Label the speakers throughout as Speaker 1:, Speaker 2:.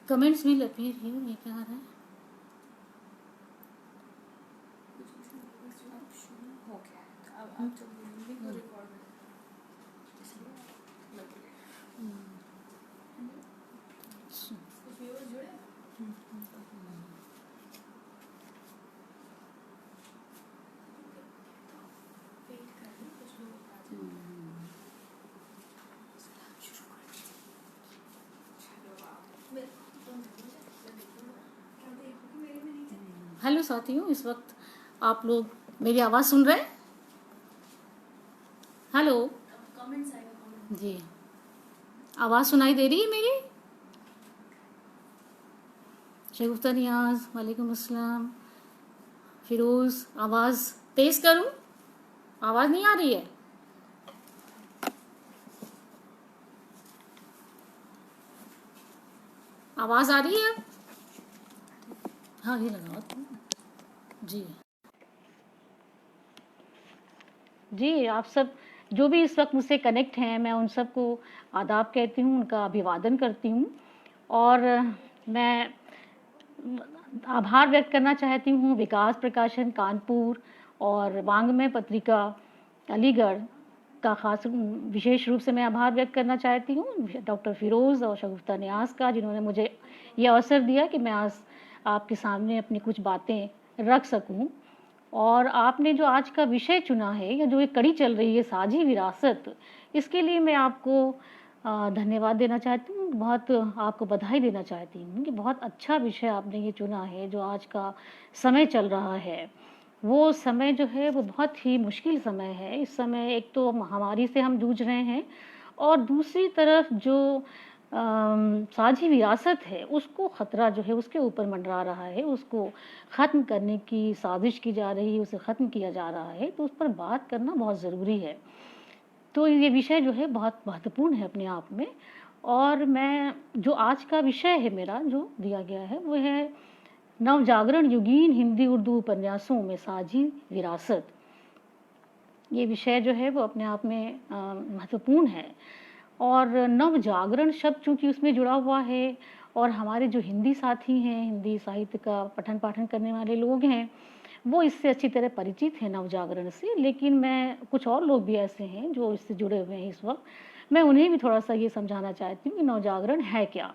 Speaker 1: Comments भी लपेट रही हूँ, ये क्या आ रहा है?
Speaker 2: हो गया अब तो रिकॉर्ड
Speaker 1: हेलो साथियों, इस वक्त आप लोग मेरी आवाज़ सुन रहे हैं? हेलो जी, आवाज़ सुनाई दे रही है मेरी? शगुफ्ता नियाज, वालेकुम अस्सलाम। फिरोज़, आवाज़ तेज़ करूं? आवाज़ नहीं आ रही है? आवाज़ आ रही है? हाँ, ये लगाओ जी। जी, आप सब जो भी इस वक्त मुझसे कनेक्ट हैं, मैं उन सबको आदाब कहती हूँ, उनका अभिवादन करती हूँ और मैं आभार व्यक्त करना चाहती हूँ विकास प्रकाशन कानपुर और वांग्मय पत्रिका अलीगढ़ का खास विशेष रूप से मैं आभार व्यक्त करना चाहती हूँ डॉक्टर फिरोज़ और शगुफ्ता नियाज़ का, जिन्होंने मुझे ये अवसर दिया कि मैं आज आपके सामने अपनी कुछ बातें रख सकूँ। और आपने जो आज का विषय चुना है या जो एक कड़ी चल रही है साझी विरासत, इसके लिए मैं आपको धन्यवाद देना चाहती हूँ, बहुत आपको बधाई देना चाहती हूँ कि बहुत अच्छा विषय आपने ये चुना है। जो आज का समय चल रहा है, वो समय जो है वो बहुत ही मुश्किल समय है। इस समय एक तो महामारी से हम जूझ रहे हैं और दूसरी तरफ जो साझी विरासत है उसको ख़तरा जो है उसके ऊपर मंडरा रहा है, उसको ख़त्म करने की साजिश की जा रही है, उसे ख़त्म किया जा रहा है, तो उस पर बात करना बहुत ज़रूरी है। तो ये विषय जो है बहुत महत्वपूर्ण है अपने आप में। और मैं जो आज का विषय है मेरा जो दिया गया है वो है नवजागरण युगीन हिंदी उर्दू उपन्यासों में साझी विरासत। ये विषय जो है वो अपने आप में महत्वपूर्ण है और नवजागरण शब्द चूँकि उसमें जुड़ा हुआ है और हमारे जो हिंदी साथी हैं, हिंदी साहित्य का पठन पाठन करने वाले लोग हैं, वो इससे अच्छी तरह परिचित हैं नवजागरण से। लेकिन मैं कुछ और लोग भी ऐसे हैं जो इससे जुड़े हुए हैं इस वक्त, मैं उन्हें भी थोड़ा सा ये समझाना चाहती हूँ कि नवजागरण है क्या,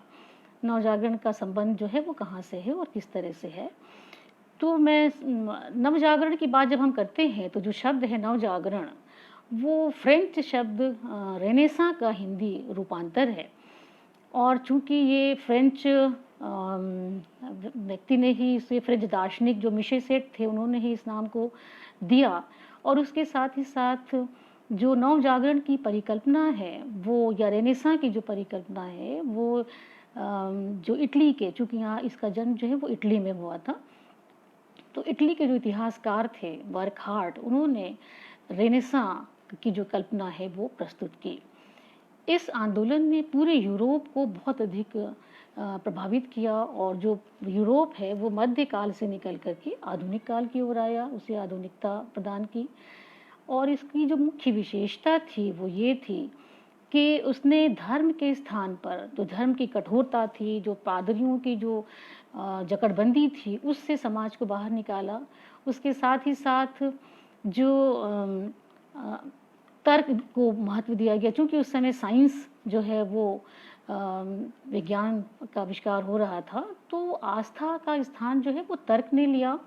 Speaker 1: नवजागरण का संबंध जो है वो कहाँ से है और किस तरह से है। तो मैं नवजागरण की बात जब हम करते हैं तो जो शब्द है नवजागरण, वो फ्रेंच शब्द रेनेसां का हिंदी रूपांतर है। और चूँकि ये फ्रेंच व्यक्ति ने ही इसे, फ्रेंच दार्शनिक जो मिशे सेट थे उन्होंने ही इस नाम को दिया। और उसके साथ ही साथ जो नवजागरण की परिकल्पना है वो, या रेनेसां की जो परिकल्पना है वो जो इटली के, चूँकि यहाँ इसका जन्म जो है वो इटली में हुआ था, तो इटली के जो इतिहासकार थे बर्कहार्ट, उन्होंने रेनेसां की जो कल्पना है वो प्रस्तुत की। इस आंदोलन ने पूरे यूरोप को बहुत अधिक प्रभावित किया और जो यूरोप है वो मध्यकाल से निकल करके आधुनिक काल की ओर आया, उसे आधुनिकता प्रदान की। और इसकी जो मुख्य विशेषता थी वो ये थी कि उसने धर्म के स्थान पर, जो धर्म की कठोरता थी, जो पादरियों की जो जकड़बंदी थी, उससे समाज को बाहर निकाला। उसके साथ ही साथ जो तर्क को महत्व दिया गया, क्योंकि उस समय साइंस जो है वो विज्ञान का आविष्कार हो रहा था, तो आस्था का स्थान जो है वो तर्क ने लिया।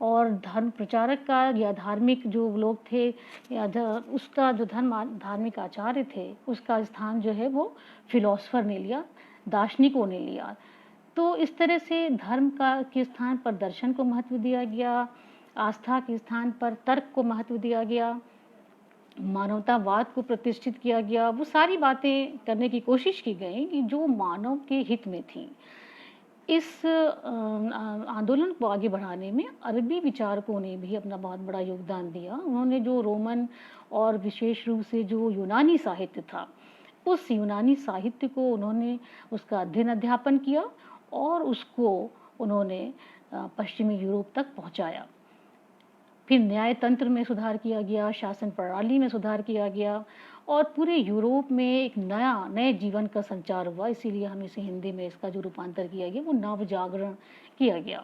Speaker 1: और धर्म प्रचारक का या धार्मिक जो लोग थे या उसका जो धार्मिक आचार्य थे, उसका स्थान जो है वो फिलोसफर ने लिया, दार्शनिकों ने लिया। तो इस तरह से धर्म का के स्थान पर दर्शन को महत्व दिया गया, आस्था के स्थान पर तर्क को महत्व दिया गया, मानवतावाद को प्रतिष्ठित किया गया। वो सारी बातें करने की कोशिश की गई कि जो मानव के हित में थी। इस आंदोलन को आगे बढ़ाने में अरबी विचारकों ने भी अपना बहुत बड़ा योगदान दिया। उन्होंने जो रोमन और विशेष रूप से जो यूनानी साहित्य था, उस यूनानी साहित्य को उन्होंने उसका अध्ययन अध्यापन किया और उसको उन्होंने पश्चिमी यूरोप तक पहुंचाया। फिर न्याय तंत्र में सुधार किया गया, शासन प्रणाली में सुधार किया गया और पूरे यूरोप में एक नए जीवन का संचार हुआ। इसीलिए हम इसे हिंदी में इसका जो रूपांतर किया गया वो नव जागरण किया गया।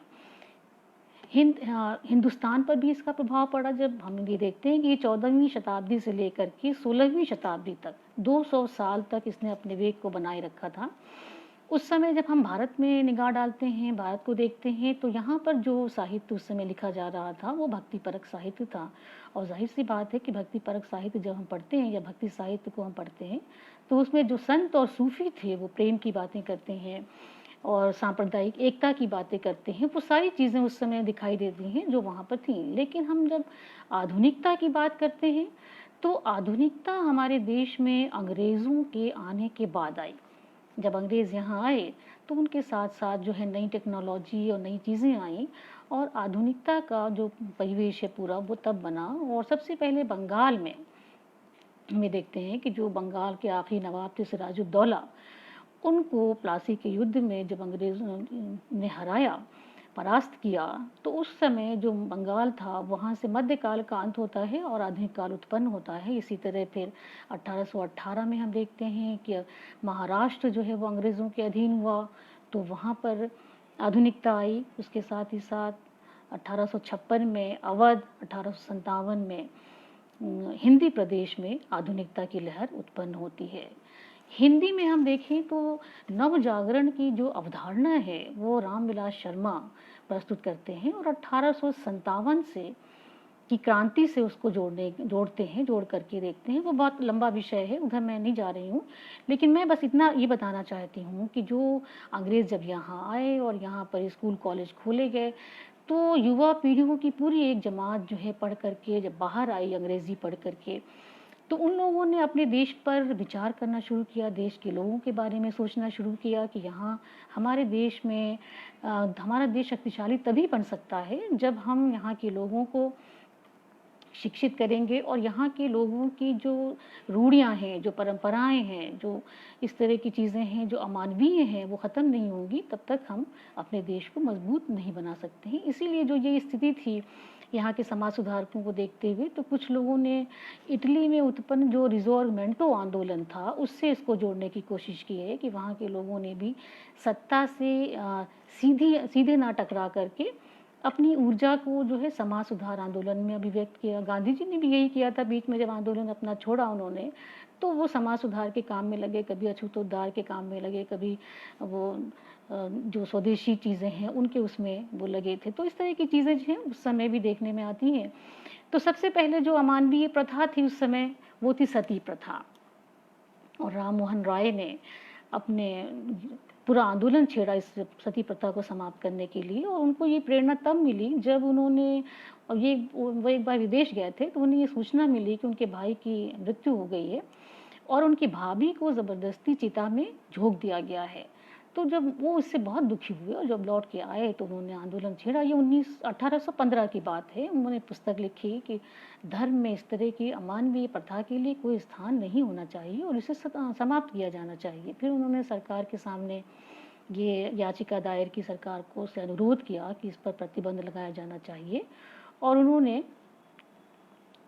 Speaker 1: हिंदुस्तान पर भी इसका प्रभाव पड़ा। जब हम ये देखते हैं कि 14वीं शताब्दी से लेकर के 16वीं शताब्दी तक 200 साल तक इसने अपने वेग को बनाए रखा था। उस समय जब हम भारत में निगाह डालते हैं, भारत को देखते हैं, तो यहाँ पर जो साहित्य उस समय लिखा जा रहा था वो भक्तिपरक साहित्य था। और जाहिर सी बात है कि भक्तिपरक साहित्य जब हम पढ़ते हैं या भक्ति साहित्य को हम पढ़ते हैं तो उसमें जो संत और सूफी थे वो प्रेम की बातें करते हैं और सांप्रदायिक एकता की बातें करते हैं। वो सारी चीज़ें उस समय दिखाई देती हैं जो वहाँ पर थीं। लेकिन हम जब आधुनिकता की बात करते हैं तो आधुनिकता हमारे देश में अंग्रेज़ों के आने के बाद आई। जब अंग्रेज़ यहाँ आए तो उनके साथ साथ जो है नई टेक्नोलॉजी और नई चीज़ें आई और आधुनिकता का जो परिवेश है पूरा वो तब बना। और सबसे पहले बंगाल में हमें देखते हैं कि जो बंगाल के आखिरी नवाब थे सिराजुद्दौला, उनको प्लासी के युद्ध में जब अंग्रेज़ों ने हराया, परास्त किया, तो उस समय जो बंगाल था वहाँ से मध्यकाल का अंत होता है और आधुनिक काल उत्पन्न होता है। इसी तरह फिर 1818 में हम देखते हैं कि महाराष्ट्र जो है वो अंग्रेज़ों के अधीन हुआ, तो वहाँ पर आधुनिकता आई। उसके साथ ही साथ 1856 में अवध, 1857 में हिंदी प्रदेश में आधुनिकता की लहर उत्पन्न होती है। हिंदी में हम देखें तो नव जागरण की जो अवधारणा है वो रामविलास शर्मा प्रस्तुत करते हैं और 1857 से की क्रांति से उसको जोड़ करके देखते हैं। वो बहुत लंबा विषय है, उधर मैं नहीं जा रही हूँ, लेकिन मैं बस इतना ये बताना चाहती हूँ कि जो अंग्रेज़ जब यहाँ आए और यहाँ पर स्कूल कॉलेज खोले गए तो युवा पीढ़ियों की पूरी एक जमात जो है पढ़ करके जब बाहर आई अंग्रेज़ी पढ़ करके, तो उन लोगों ने अपने देश पर विचार करना शुरू किया, देश के लोगों के बारे में सोचना शुरू किया कि यहाँ हमारे देश में हमारा देश शक्तिशाली तभी बन सकता है जब हम यहाँ के लोगों को शिक्षित करेंगे और यहाँ के लोगों की जो रूढ़ियाँ हैं, जो परंपराएं हैं, जो इस तरह की चीज़ें हैं जो अमानवीय हैं वो ख़त्म नहीं होंगी, तब तक हम अपने देश को मजबूत नहीं बना सकते हैं। इसीलिए जो ये स्थिति थी यहाँ के समाज सुधारकों को देखते हुए, तो कुछ लोगों ने इटली में उत्पन्न जो रिजॉर्मेंटो आंदोलन था उससे इसको जोड़ने की कोशिश की है कि वहाँ के लोगों ने भी सत्ता से सीधे ना टकरा करके अपनी ऊर्जा को जो है समाज सुधार आंदोलन में अभिव्यक्त किया। गांधी जी ने भी यही किया था। बीच में जब आंदोलन अपना छोड़ा उन्होंने, तो वो समाज सुधार के काम में लगे, कभी अछूतोद्धार के काम में लगे, कभी वो जो स्वदेशी चीज़ें हैं उनके उसमें वो लगे थे। तो इस तरह की चीज़ें जो हैं उस समय भी देखने में आती हैं। तो सबसे पहले जो अमानवीय प्रथा थी उस समय वो थी सती प्रथा, और राम मोहन राय ने अपने पूरा आंदोलन छेड़ा इस सती प्रथा को समाप्त करने के लिए। और उनको ये प्रेरणा तब मिली जब उन्होंने, और वो एक बार विदेश गए थे तो उन्हें ये सूचना मिली कि उनके भाई की मृत्यु हो गई है और उनकी भाभी को ज़बरदस्ती चिता में झोंक दिया गया है। तो जब वो इससे बहुत दुखी हुए और जब लौट के आए तो उन्होंने आंदोलन छेड़ा। ये 1815 की बात है। उन्होंने पुस्तक लिखी कि धर्म में इस तरह की अमानवीय प्रथा के लिए कोई स्थान नहीं होना चाहिए और इसे समाप्त किया जाना चाहिए। फिर उन्होंने सरकार के सामने ये याचिका दायर की, सरकार को से अनुरोध किया कि इस पर प्रतिबंध लगाया जाना चाहिए, और उन्होंने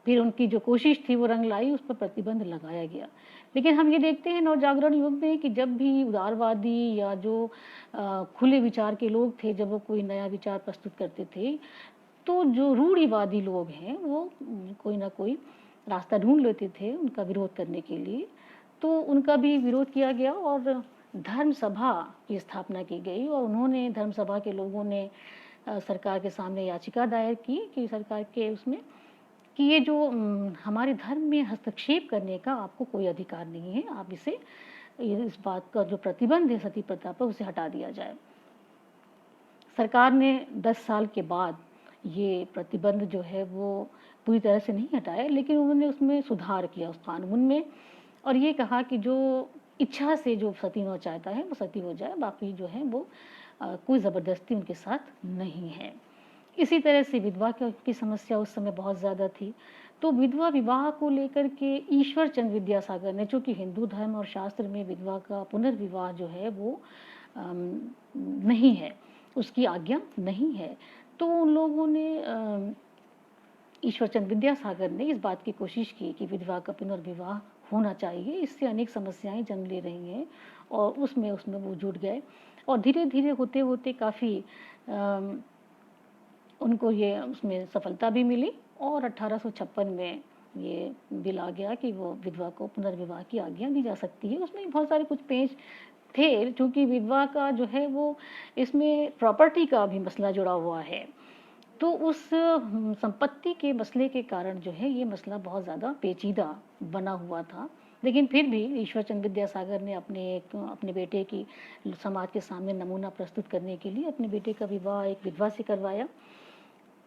Speaker 1: फिर उनकी जो कोशिश थी वो रंग लाई, उस पर प्रतिबंध लगाया गया। लेकिन हम ये देखते हैं नवजागरण युग में कि जब भी उदारवादी या जो खुले विचार के लोग थे, जब वो कोई नया विचार प्रस्तुत करते थे, तो जो रूढ़िवादी लोग हैं वो कोई ना कोई रास्ता ढूंढ लेते थे उनका विरोध करने के लिए। तो उनका भी विरोध किया गया और धर्म सभा की स्थापना की गई, और उन्होंने धर्म सभा के लोगों ने सरकार के सामने याचिका दायर की कि सरकार के उसमें कि ये जो हमारे धर्म में हस्तक्षेप करने का आपको कोई अधिकार नहीं है, आप इस बात का जो प्रतिबंध है सती प्रथा पर उसे हटा दिया जाए। सरकार ने 10 साल के बाद ये प्रतिबंध जो है वो पूरी तरह से नहीं हटाया, लेकिन उन्होंने उसमें सुधार किया उस कानून में, और ये कहा कि जो इच्छा से जो सती होना चाहता है वो सती हो जाए, बाकी जो है वो कोई ज़बरदस्ती उनके साथ नहीं है। इसी तरह से विधवा की समस्या उस समय बहुत ज़्यादा थी। तो विधवा विवाह को लेकर के ईश्वर चंद्र विद्यासागर ने, चूँकि हिंदू धर्म और शास्त्र में विधवा का पुनर्विवाह जो है वो नहीं है, उसकी आज्ञा नहीं है, तो उन लोगों ने ईश्वरचंद विद्यासागर ने इस बात की कोशिश की कि विधवा का पुनर्विवाह होना चाहिए, इससे अनेक समस्याएं जन्म ले रही हैं, और उसमें उसमें वो जुट गए और धीरे धीरे होते होते काफ़ी उनको ये उसमें सफलता भी मिली और 1856 में ये बिल आ गया कि वो विधवा को पुनर्विवाह की आज्ञा दी जा सकती है। उसमें बहुत सारे कुछ पेच थे, चूँकि विधवा का जो है वो इसमें प्रॉपर्टी का भी मसला जुड़ा हुआ है, तो उस संपत्ति के मसले के कारण जो है ये मसला बहुत ज़्यादा पेचीदा बना हुआ था। लेकिन फिर भी ईश्वरचंद विद्यासागर ने अपने बेटे की समाज के सामने नमूना प्रस्तुत करने के लिए अपने बेटे का विवाह एक विधवा से करवाया।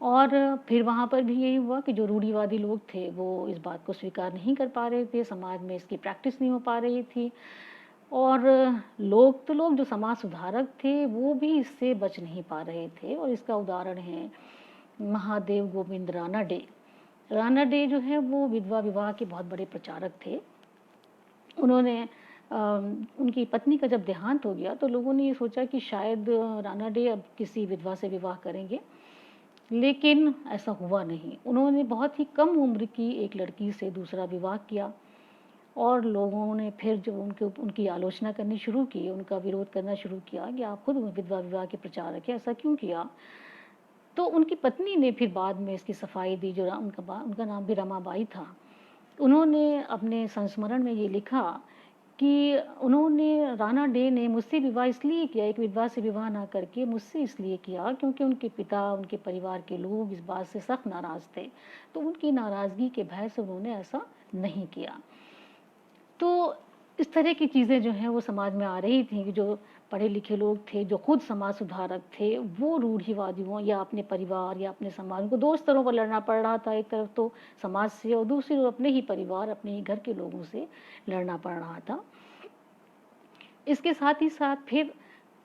Speaker 1: और फिर वहाँ पर भी यही हुआ कि जो रूढ़िवादी लोग थे वो इस बात को स्वीकार नहीं कर पा रहे थे, समाज में इसकी प्रैक्टिस नहीं हो पा रही थी, और लोग जो समाज सुधारक थे वो भी इससे बच नहीं पा रहे थे। और इसका उदाहरण है महादेव गोविंद रानाडे। रानाडे जो है वो विधवा विवाह के बहुत बड़े प्रचारक थे। उन्होंने उनकी पत्नी का जब देहांत हो गया तो लोगों ने ये सोचा कि शायद रानाडे अब किसी विधवा से विवाह करेंगे, लेकिन ऐसा हुआ नहीं। उन्होंने बहुत ही कम उम्र की एक लड़की से दूसरा विवाह किया और लोगों ने फिर जो उनकी आलोचना करनी शुरू की, उनका विरोध करना शुरू किया कि आप खुद विधवा विवाह के प्रचारक हैं, ऐसा क्यों किया। तो उनकी पत्नी ने फिर बाद में इसकी सफाई दी, जो उनका नाम भी रमाबाई था। उन्होंने अपने संस्मरण में ये लिखा कि उन्होंने रानाडे ने मुझसे विवाह इसलिए किया, एक विधवा से विवाह ना करके मुझसे इसलिए किया क्योंकि उनके पिता, उनके परिवार के लोग इस बात से सख्त नाराज़ थे, तो उनकी नाराज़गी के भय से उन्होंने ऐसा नहीं किया। तो इस तरह की चीज़ें जो हैं वो समाज में आ रही थी कि जो पढ़े लिखे लोग थे, जो खुद समाज सुधारक थे, वो रूढ़िवादियों या अपने परिवार या अपने समाज को दो स्तरों पर लड़ना पड़ रहा था। एक तरफ तो समाज से और दूसरी तरफ अपने ही परिवार, अपने ही घर के लोगों से लड़ना पड़ रहा था। इसके साथ ही साथ फिर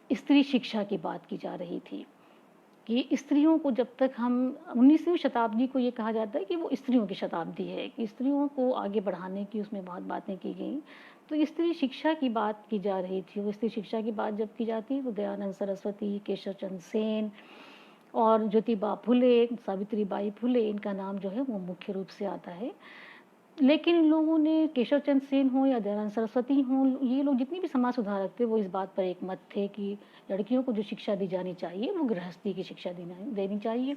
Speaker 1: स्त्री शिक्षा की बात की जा रही थी कि स्त्रियों को जब तक हम 19वीं शताब्दी को ये कहा जाता है कि वो स्त्रियों की शताब्दी है, कि स्त्रियों को आगे बढ़ाने की उसमें बहुत बातें की गई। तो स्त्री शिक्षा की बात की जा रही थी। वो स्त्री शिक्षा की बात जब की जाती है तो दयानंद सरस्वती, केशव चंद्र सेन और ज्योतिबा फुले, सावित्रीबाई फुले, इनका नाम जो है वो मुख्य रूप से आता है। लेकिन इन लोगों ने, केशव चंद्र सेन हो या दयानंद सरस्वती हों, ये लोग जितने भी समाज सुधारक थे वो इस बात पर एक मत थे कि लड़कियों को जो शिक्षा दी जानी चाहिए वो गृहस्थी की शिक्षा देनी चाहिए,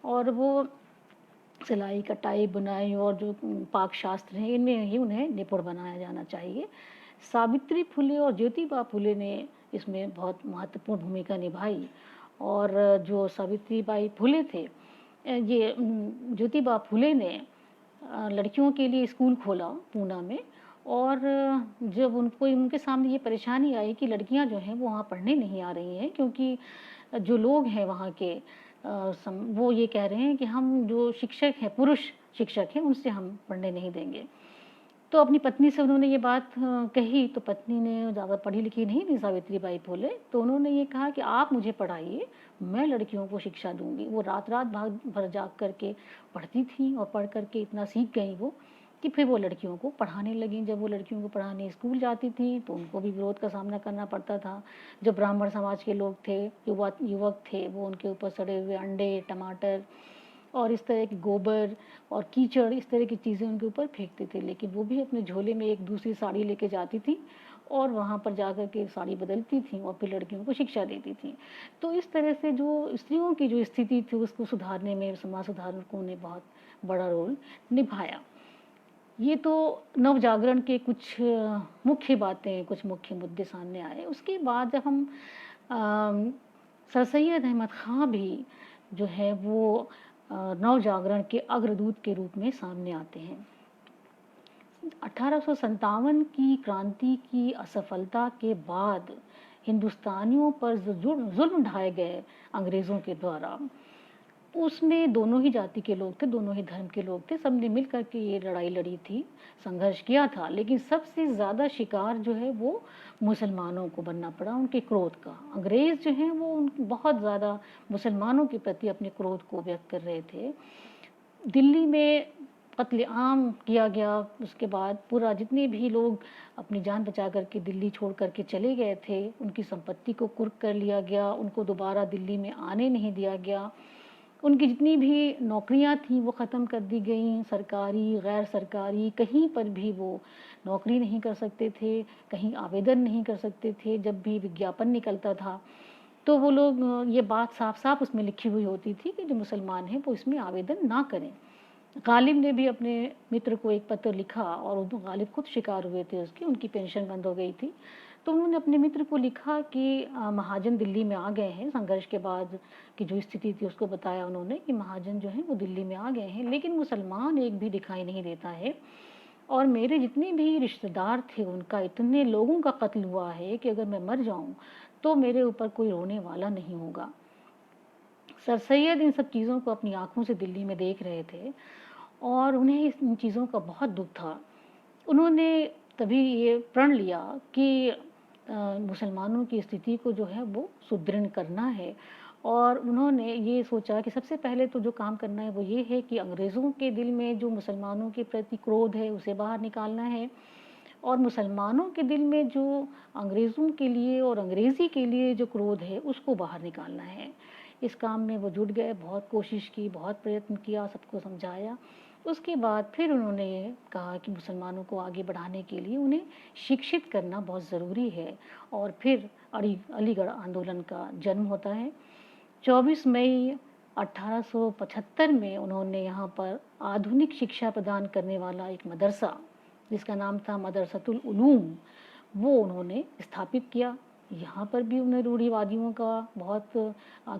Speaker 1: और वो सिलाई, कटाई, बुनाई और जो पाक शास्त्र हैं इनमें ही उन्हें निपुण बनाया जाना चाहिए। सावित्री फुले और ज्योतिबा फुले ने इसमें बहुत महत्वपूर्ण भूमिका निभाई। और जो सावित्रीबाई फुले थे, ये ज्योतिबा फुले ने लड़कियों के लिए स्कूल खोला पूना में। और जब उनको उनके सामने ये परेशानी आई कि लड़कियां जो हैं वो वहाँ पढ़ने नहीं आ रही हैं, क्योंकि जो लोग हैं वहाँ के वो ये कह रहे हैं कि हम जो शिक्षक हैं, पुरुष शिक्षक हैं, उनसे हम पढ़ने नहीं देंगे। तो अपनी पत्नी से उन्होंने ये बात कही, तो पत्नी ने ज़्यादा पढ़ी लिखी नहीं थी सावित्रीबाई फुले, तो उन्होंने ये कहा कि आप मुझे पढ़ाइए, मैं लड़कियों को शिक्षा दूंगी। वो रात रात भाग भर जाग करके पढ़ती थी और पढ़ करके इतना सीख गई वो कि फिर वो लड़कियों को पढ़ाने लगी। जब वो लड़कियों को पढ़ाने स्कूल जाती थी तो उनको भी विरोध का सामना करना पड़ता था। जो ब्राह्मण समाज के लोग थे, युवक थे, वो उनके ऊपर सड़े हुए अंडे, टमाटर और इस तरह की गोबर और कीचड़, इस तरह की चीज़ें उनके ऊपर फेंकते थे। लेकिन वो भी अपने झोले में एक दूसरी साड़ी लेके जाती थी और वहाँ पर जाकर के साड़ी बदलती थी और फिर लड़कियों को शिक्षा देती थी। तो इस तरह से जो स्त्रियों की जो स्थिति थी उसको सुधारने में समाज सुधारकों ने बहुत बड़ा रोल निभाया। ये तो नव जागरण के कुछ मुख्य बातें, कुछ मुख्य मुद्दे सामने आए। उसके बाद जब हम सर सैयद अहमद ख़ां भी जो है वो नव जागरण के अग्रदूत के रूप में सामने आते हैं। 1857 की क्रांति की असफलता के बाद हिंदुस्तानियों पर जो जुल्म ढाए गए अंग्रेज़ों के द्वारा, उसमें दोनों ही जाति के लोग थे, दोनों ही धर्म के लोग थे, सबने मिल करके ये लड़ाई लड़ी थी, संघर्ष किया था। लेकिन सबसे ज़्यादा शिकार जो है वो मुसलमानों को बनना पड़ा, उनके क्रोध का। अंग्रेज़ जो हैं वो बहुत ज़्यादा मुसलमानों के प्रति अपने क्रोध को व्यक्त कर रहे थे। दिल्ली में कत्लेआम किया गया। उसके बाद पूरा जितने भी लोग अपनी जान बचा करके दिल्ली छोड़ करके चले गए थे, उनकी संपत्ति को कुर्क कर लिया गया, उनको दोबारा दिल्ली में आने नहीं दिया गया। उनकी जितनी भी नौकरियां थीं वो ख़त्म कर दी गईं, सरकारी, गैर सरकारी, कहीं पर भी वो नौकरी नहीं कर सकते थे, कहीं आवेदन नहीं कर सकते थे। जब भी विज्ञापन निकलता था तो वो लोग ये बात साफ-साफ उसमें लिखी हुई होती थी कि जो मुसलमान हैं वो इसमें आवेदन ना करें। गालिब ने भी अपने मित्र को एक पत्र लिखा और वो गालिब खुद शिकार हुए थे उसके, उनकी पेंशन बंद हो गई थी। तो उन्होंने अपने मित्र को लिखा कि महाजन दिल्ली में आ गए हैं, संघर्ष के बाद की जो स्थिति थी उसको बताया उन्होंने कि महाजन जो हैं वो दिल्ली में आ गए हैं, लेकिन मुसलमान एक भी दिखाई नहीं देता है और मेरे जितने भी रिश्तेदार थे उनका इतने लोगों का कत्ल हुआ है कि अगर मैं मर जाऊं तो मेरे ऊपर कोई रोने वाला नहीं होगा। सर सैयद इन सब चीज़ों को अपनी आंखों से दिल्ली में देख रहे थे और उन्हें इन चीज़ों का बहुत दुख था। उन्होंने तभी ये प्रण लिया कि मुसलमानों की स्थिति को जो है वो सुदृढ़ करना है और उन्होंने ये सोचा कि सबसे पहले तो जो काम करना है वो ये है कि अंग्रेज़ों के दिल में जो मुसलमानों के प्रति क्रोध है उसे बाहर निकालना है और मुसलमानों के दिल में जो अंग्रेज़ों के लिए और अंग्रेज़ी के लिए जो क्रोध है उसको बाहर निकालना है। इस काम में वो जुट गए, बहुत कोशिश की, बहुत प्रयत्न किया, सबको समझाया। उसके बाद फिर उन्होंने ये कहा कि मुसलमानों को आगे बढ़ाने के लिए उन्हें शिक्षित करना बहुत ज़रूरी है और फिर अलीगढ़ आंदोलन का जन्म होता है। 24 मई 1875 में उन्होंने यहाँ पर आधुनिक शिक्षा प्रदान करने वाला एक मदरसा जिसका नाम था मदरसतुल उलूम वो उन्होंने स्थापित किया। यहाँ पर भी उन्हें रूढ़िवादियों का बहुत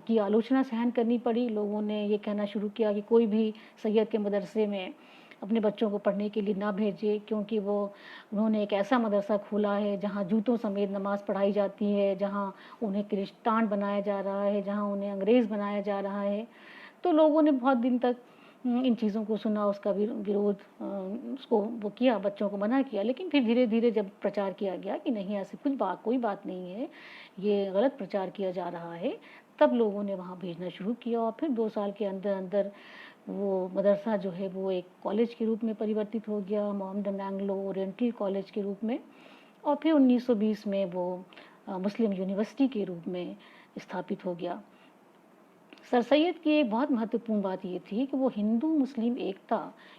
Speaker 1: की आलोचना सहन करनी पड़ी। लोगों ने ये कहना शुरू किया कि कोई भी सैयद के मदरसे में अपने बच्चों को पढ़ने के लिए ना भेजे क्योंकि वो उन्होंने एक ऐसा मदरसा खोला है जहाँ जूतों समेत नमाज पढ़ाई जाती है, जहाँ उन्हें क्रिस्तान बनाया जा रहा है, जहाँ उन्हें अंग्रेज़ बनाया जा रहा है। तो लोगों ने बहुत दिन तक इन चीज़ों को सुना, उसका विरोध उसको वो किया, बच्चों को मना किया, लेकिन फिर धीरे-धीरे जब प्रचार किया गया कि नहीं ऐसी कोई बात नहीं है, ये गलत प्रचार किया जा रहा है, तब लोगों ने वहाँ भेजना शुरू किया और फिर 2 साल के अंदर-अंदर वो मदरसा जो है वो एक कॉलेज के रूप में परिवर्तित हो गया, मोहम्मदन एंग्लो ओरिएंटल कॉलेज के रूप में और फिर 1920 में वो मुस्लिम यूनिवर्सिटी के रूप में स्थापित हो गया। सर सैयद की एक बहुत महत्वपूर्ण बात ये थी कि वो हिंदू मुस्लिम एकता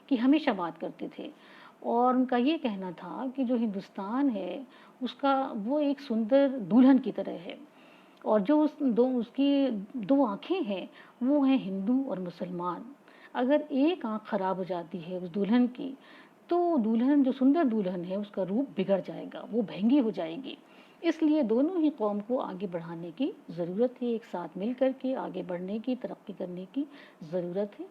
Speaker 1: की हमेशा बात करते थे और उनका ये कहना था कि जो हिंदुस्तान है उसका वो एक सुंदर दुल्हन की तरह है और जो उसकी 2 आँखें हैं वो हैं हिंदू और मुसलमान। अगर एक आँख खराब हो जाती है उस दुल्हन की तो दुल्हन जो सुंदर दुल्हन है उसका रूप बिगड़ जाएगा, वो महंगी हो जाएगी। इसलिए दोनों ही कौम को आगे बढ़ाने की ज़रूरत है, एक साथ मिल कर के आगे बढ़ने की, तरक्की करने की ज़रूरत है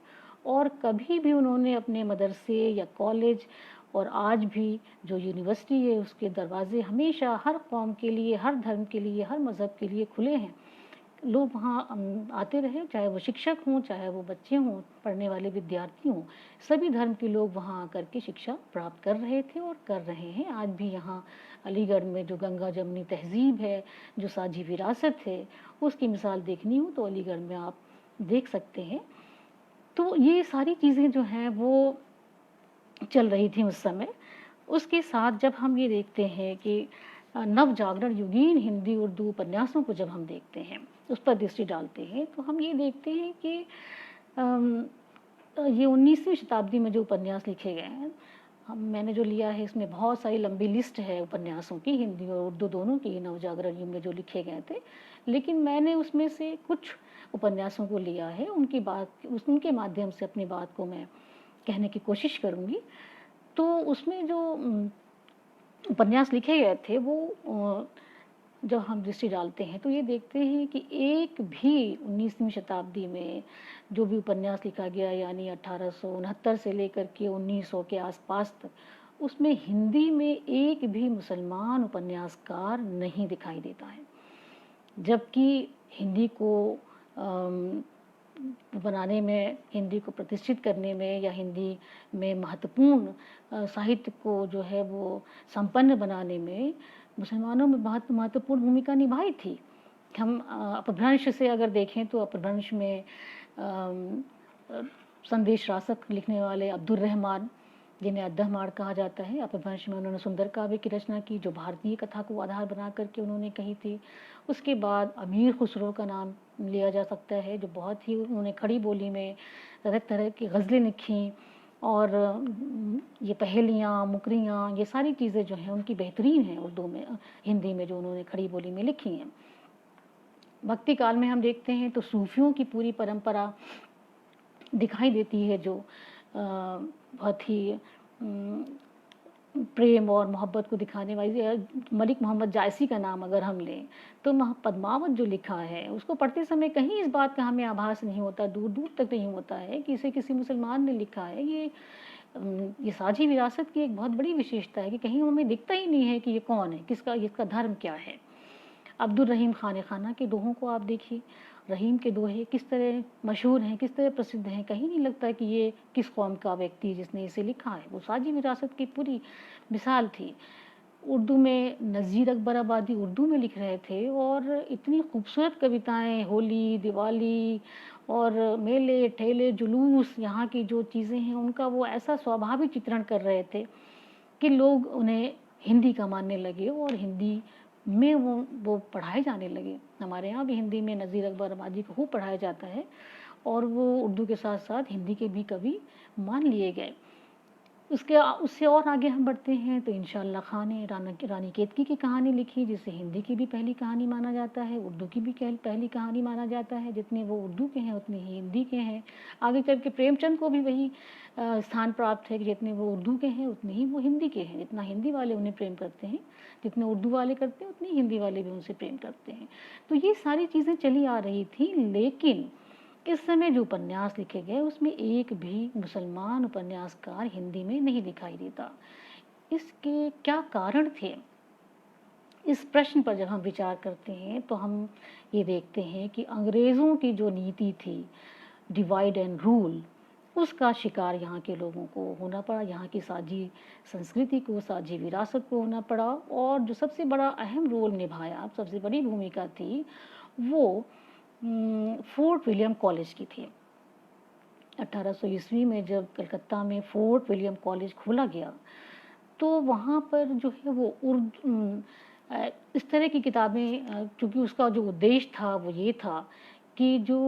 Speaker 1: और कभी भी उन्होंने अपने मदरसे या कॉलेज और आज भी जो यूनिवर्सिटी है उसके दरवाजे हमेशा हर कौम के लिए, हर धर्म के लिए, हर मज़हब के लिए खुले हैं। लोग वहाँ आते रहे, चाहे वो शिक्षक हों, चाहे वो बच्चे हों, पढ़ने वाले विद्यार्थी हों, सभी धर्म के लोग वहाँ आकर के शिक्षा प्राप्त कर रहे थे और कर रहे हैं। आज भी यहाँ अलीगढ़ में जो गंगा जमुनी तहज़ीब है, जो साझी विरासत है, उसकी मिसाल देखनी हो तो अलीगढ़ में आप देख सकते हैं। तो ये सारी चीज़ें जो हैं वो चल रही थी उस समय। उसके साथ जब हम ये देखते हैं कि नव जागरण युगीन हिंदी उर्दू उपन्यासों को जब हम देखते हैं, उस पर दृष्टि डालते हैं, तो हम ये देखते हैं कि ये 19वीं शताब्दी में जो उपन्यास लिखे गए हैं, मैंने जो लिया है इसमें बहुत सारी लंबी लिस्ट है उपन्यासों की, हिंदी और उर्दू दोनों की, नव जागरण युग में जो लिखे गए थे, लेकिन मैंने उसमें से कुछ उपन्यासों को लिया है, उनके माध्यम से अपनी बात को मैं कहने की कोशिश करूँगी। तो उसमें जो उपन्यास लिखे गए थे वो जब हम दृष्टि डालते हैं तो ये देखते हैं कि एक भी 19वीं शताब्दी में जो भी उपन्यास लिखा गया यानी 1869 से लेकर के 1900 के आसपास तक, उसमें हिंदी में एक भी मुसलमान उपन्यासकार नहीं दिखाई देता है। जबकि हिंदी को बनाने में, हिंदी को प्रतिष्ठित करने में या हिंदी में महत्वपूर्ण साहित्य को जो है वो संपन्न बनाने में मुसलमानों में बहुत महत्वपूर्ण भूमिका निभाई थी। हम अपभ्रंश से अगर देखें तो अपभ्रंश में संदेश रासक लिखने वाले अब्दुल रहमान जिन्हें अद्दहमाण कहा जाता है। अपभ्रंश में उन्होंने सुंदर काव्य की रचना की, जो भारतीय कथा को आधार बना करके उन्होंने कही थी। उसके बाद अमीर खुसरो का नाम लिया जा सकता है, जो बहुत ही उन्होंने खड़ी बोली में तरह तरह की गज़लें लिखीं, और ये पहेलियाँ, मुकरियाँ, ये सारी चीज़ें जो हैं उनकी बेहतरीन हैं उर्दू में, हिंदी में जो उन्होंने खड़ी बोली में लिखी हैं। भक्ति काल में हम देखते हैं तो सूफियों की पूरी परंपरा दिखाई देती है, जो बहुत ही प्रेम और मोहब्बत को दिखाने वाली मलिक मोहम्मद जायसी का नाम अगर हम लें तो पद्मावत जो लिखा है उसको पढ़ते समय कहीं इस बात का हमें आभास नहीं होता, दूर दूर तक नहीं होता है कि इसे किसी मुसलमान ने लिखा है। ये साझी विरासत की एक बहुत बड़ी विशेषता है कि कहीं हमें दिखता ही नहीं है कि ये कौन है, किसका, इसका धर्म क्या है। अब्दुल रहीम खान खाना के दोहों को आप देखिए, रहीम के दोहे किस तरह मशहूर हैं, किस तरह प्रसिद्ध हैं, कहीं नहीं लगता कि ये किस कौम का व्यक्ति जिसने इसे लिखा है। वो साझी विरासत की पूरी मिसाल थी। उर्दू में नज़ीर अकबर आबादी उर्दू में लिख रहे थे और इतनी खूबसूरत कविताएं, होली, दिवाली और मेले ठेले जुलूस, यहाँ की जो चीज़ें हैं उनका वो ऐसा स्वाभाविक चित्रण कर रहे थे कि लोग उन्हें हिंदी का मानने लगे और हिंदी में वो पढ़ाए जाने लगे। हमारे यहाँ भी हिंदी में नज़ीर अकबर आबादी को खूब पढ़ाया जाता है और वो उर्दू के साथ साथ हिंदी के भी कवि मान लिए गए। उससे और आगे हम बढ़ते हैं तो इंशाअल्लाह खान ने रानी केतकी की कहानी लिखी, जिसे हिंदी की भी पहली कहानी माना जाता है, उर्दू की भी पहली कहानी माना जाता है। जितने वो उर्दू के हैं उतने ही हिंदी के हैं। आगे चल के प्रेमचंद को भी वही स्थान प्राप्त है कि जितने वो उर्दू के हैं उतने ही वो हिंदी के हैं। जितना हिंदी वाले उन्हें प्रेम करते हैं, जितने उर्दू वाले करते हैं उतने हिंदी वाले भी उनसे प्रेम करते हैं। तो ये सारी चीज़ें चली आ रही थी, लेकिन इस समय जो उपन्यास लिखे गए उसमें एक भी मुसलमान उपन्यासकार हिंदी में नहीं दिखाई देता। इसके क्या कारण थे? इस प्रश्न पर जब हम विचार करते हैं तो हम ये देखते हैं कि अंग्रेज़ों की जो नीति थी, डिवाइड एंड रूल, उसका शिकार यहाँ के लोगों को होना पड़ा। यहाँ की साझी संस्कृति को, साझी विरासत को होना पड़ा। और जो सबसे बड़ा अहम रोल निभाया, सबसे बड़ी भूमिका थी, वो फोर्ट विलियम कॉलेज की थी। 1800 ईस्वी में जब कलकत्ता में फोर्ट विलियम कॉलेज खोला गया तो वहाँ पर जो है वो इस तरह की किताबें, क्योंकि उसका जो उद्देश्य था वो ये था कि जो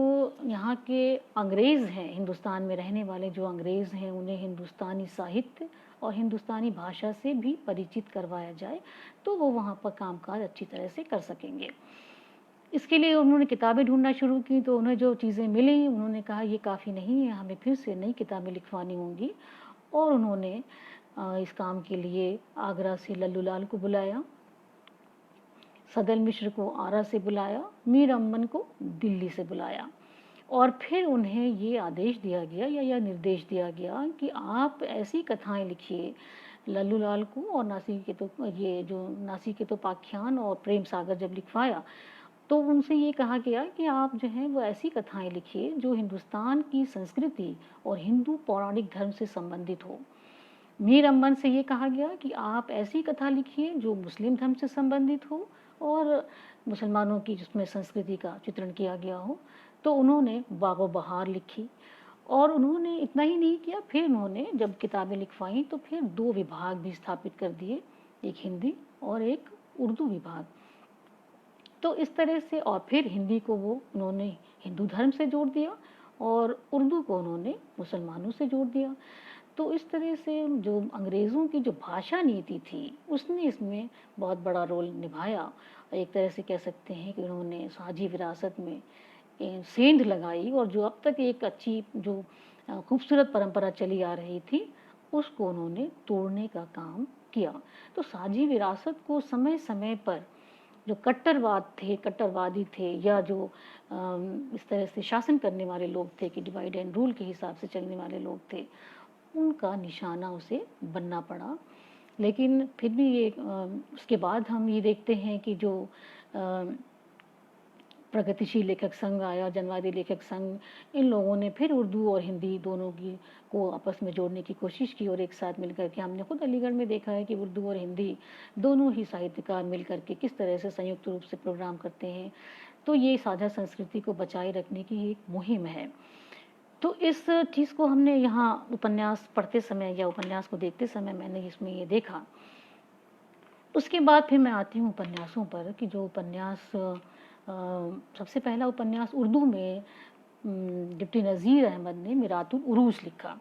Speaker 1: यहाँ के अंग्रेज़ हैं, हिंदुस्तान में रहने वाले जो अंग्रेज़ हैं, उन्हें हिंदुस्तानी साहित्य और हिंदुस्तानी भाषा से भी परिचित करवाया जाए तो वो वहाँ पर कामकाज अच्छी तरह से कर सकेंगे। इसके लिए उन्होंने किताबें ढूंढना शुरू की तो उन्हें जो चीज़ें मिली उन्होंने कहा ये काफ़ी नहीं है, हमें फिर से नई किताबें लिखवानी होंगी। और उन्होंने इस काम के लिए आगरा से लल्लू लाल को बुलाया, सदल मिश्र को आरा से बुलाया, मीर अम्मन को दिल्ली से बुलाया और फिर उन्हें ये आदेश दिया गया या निर्देश दिया गया कि आप ऐसी कथाएं लिखिए। लल्लू लाल को और नासी के तो पाख्यान और प्रेम सागर जब लिखवाया तो उनसे ये कहा गया कि आप जो हैं वो ऐसी कथाएं लिखिए जो हिंदुस्तान की संस्कृति और हिंदू पौराणिक धर्म से संबंधित हो। मीर अम्मन से ये कहा गया कि आप ऐसी कथा लिखिए जो मुस्लिम धर्म से संबंधित हो और मुसलमानों की जिसमें संस्कृति का चित्रण किया गया हो। तो उन्होंने बागो बहार लिखी और उन्होंने इतना ही नहीं किया, फिर उन्होंने जब किताबें लिखवाई तो फिर 2 विभाग भी स्थापित कर दिए, एक हिंदी और एक उर्दू विभाग। तो इस तरह से और फिर हिंदी को वो उन्होंने हिंदू धर्म से जोड़ दिया और उर्दू को उन्होंने मुसलमानों से जोड़ दिया। तो इस तरह से जो अंग्रेज़ों की जो भाषा नीति थी उसने इसमें बहुत बड़ा रोल निभाया। एक तरह से कह सकते हैं कि उन्होंने साझी विरासत में सेंध लगाई और जो अब तक एक अच्छी जो खूबसूरत परंपरा चली आ रही थी उसको उन्होंने तोड़ने का काम किया। तो साझी विरासत को समय समय पर जो कट्टरवादी थे या जो इस तरह से शासन करने वाले लोग थे कि डिवाइड एंड रूल के हिसाब से चलने वाले लोग थे, उनका निशाना उसे बनना पड़ा। लेकिन फिर भी ये उसके बाद हम ये देखते हैं कि जो प्रगतिशील लेखक संघ आया, जनवादी लेखक संघ, इन लोगों ने फिर उर्दू और हिंदी दोनों की को आपस में जोड़ने की कोशिश की और एक साथ मिलकर के हमने खुद अलीगढ़ में देखा है कि उर्दू और हिंदी दोनों ही साहित्यकार मिलकर के किस तरह से संयुक्त रूप से प्रोग्राम करते हैं। तो ये साझा संस्कृति को बचाए रखने की एक मुहिम है। तो इस चीज़ को हमने यहाँ उपन्यास पढ़ते समय या उपन्यास को देखते समय मैंने इसमें ये देखा। उसके बाद फिर मैं आती हूँ उपन्यासों पर कि जो उपन्यास सबसे पहला उपन्यास उर्दू में डिप्टी नज़ीर अहमद ने मिरातुल उरूस लिखा।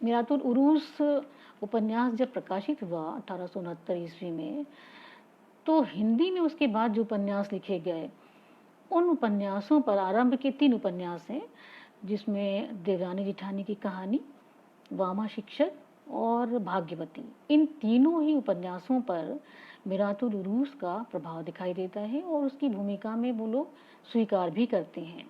Speaker 1: मिरातुल उरूस उपन्यास जब प्रकाशित हुआ 1869 ईस्वी में, तो हिंदी में उसके बाद जो उपन्यास लिखे गए उन उपन्यासों पर, आरंभ के 3 उपन्यास हैं जिसमें देवरानी जेठानी की कहानी, वामा शिक्षक और भाग्यवती, इन तीनों ही उपन्यासों पर मिरातुल उरूस का प्रभाव दिखाई देता है और उसकी भूमिका में वो लोग स्वीकार भी करते हैं।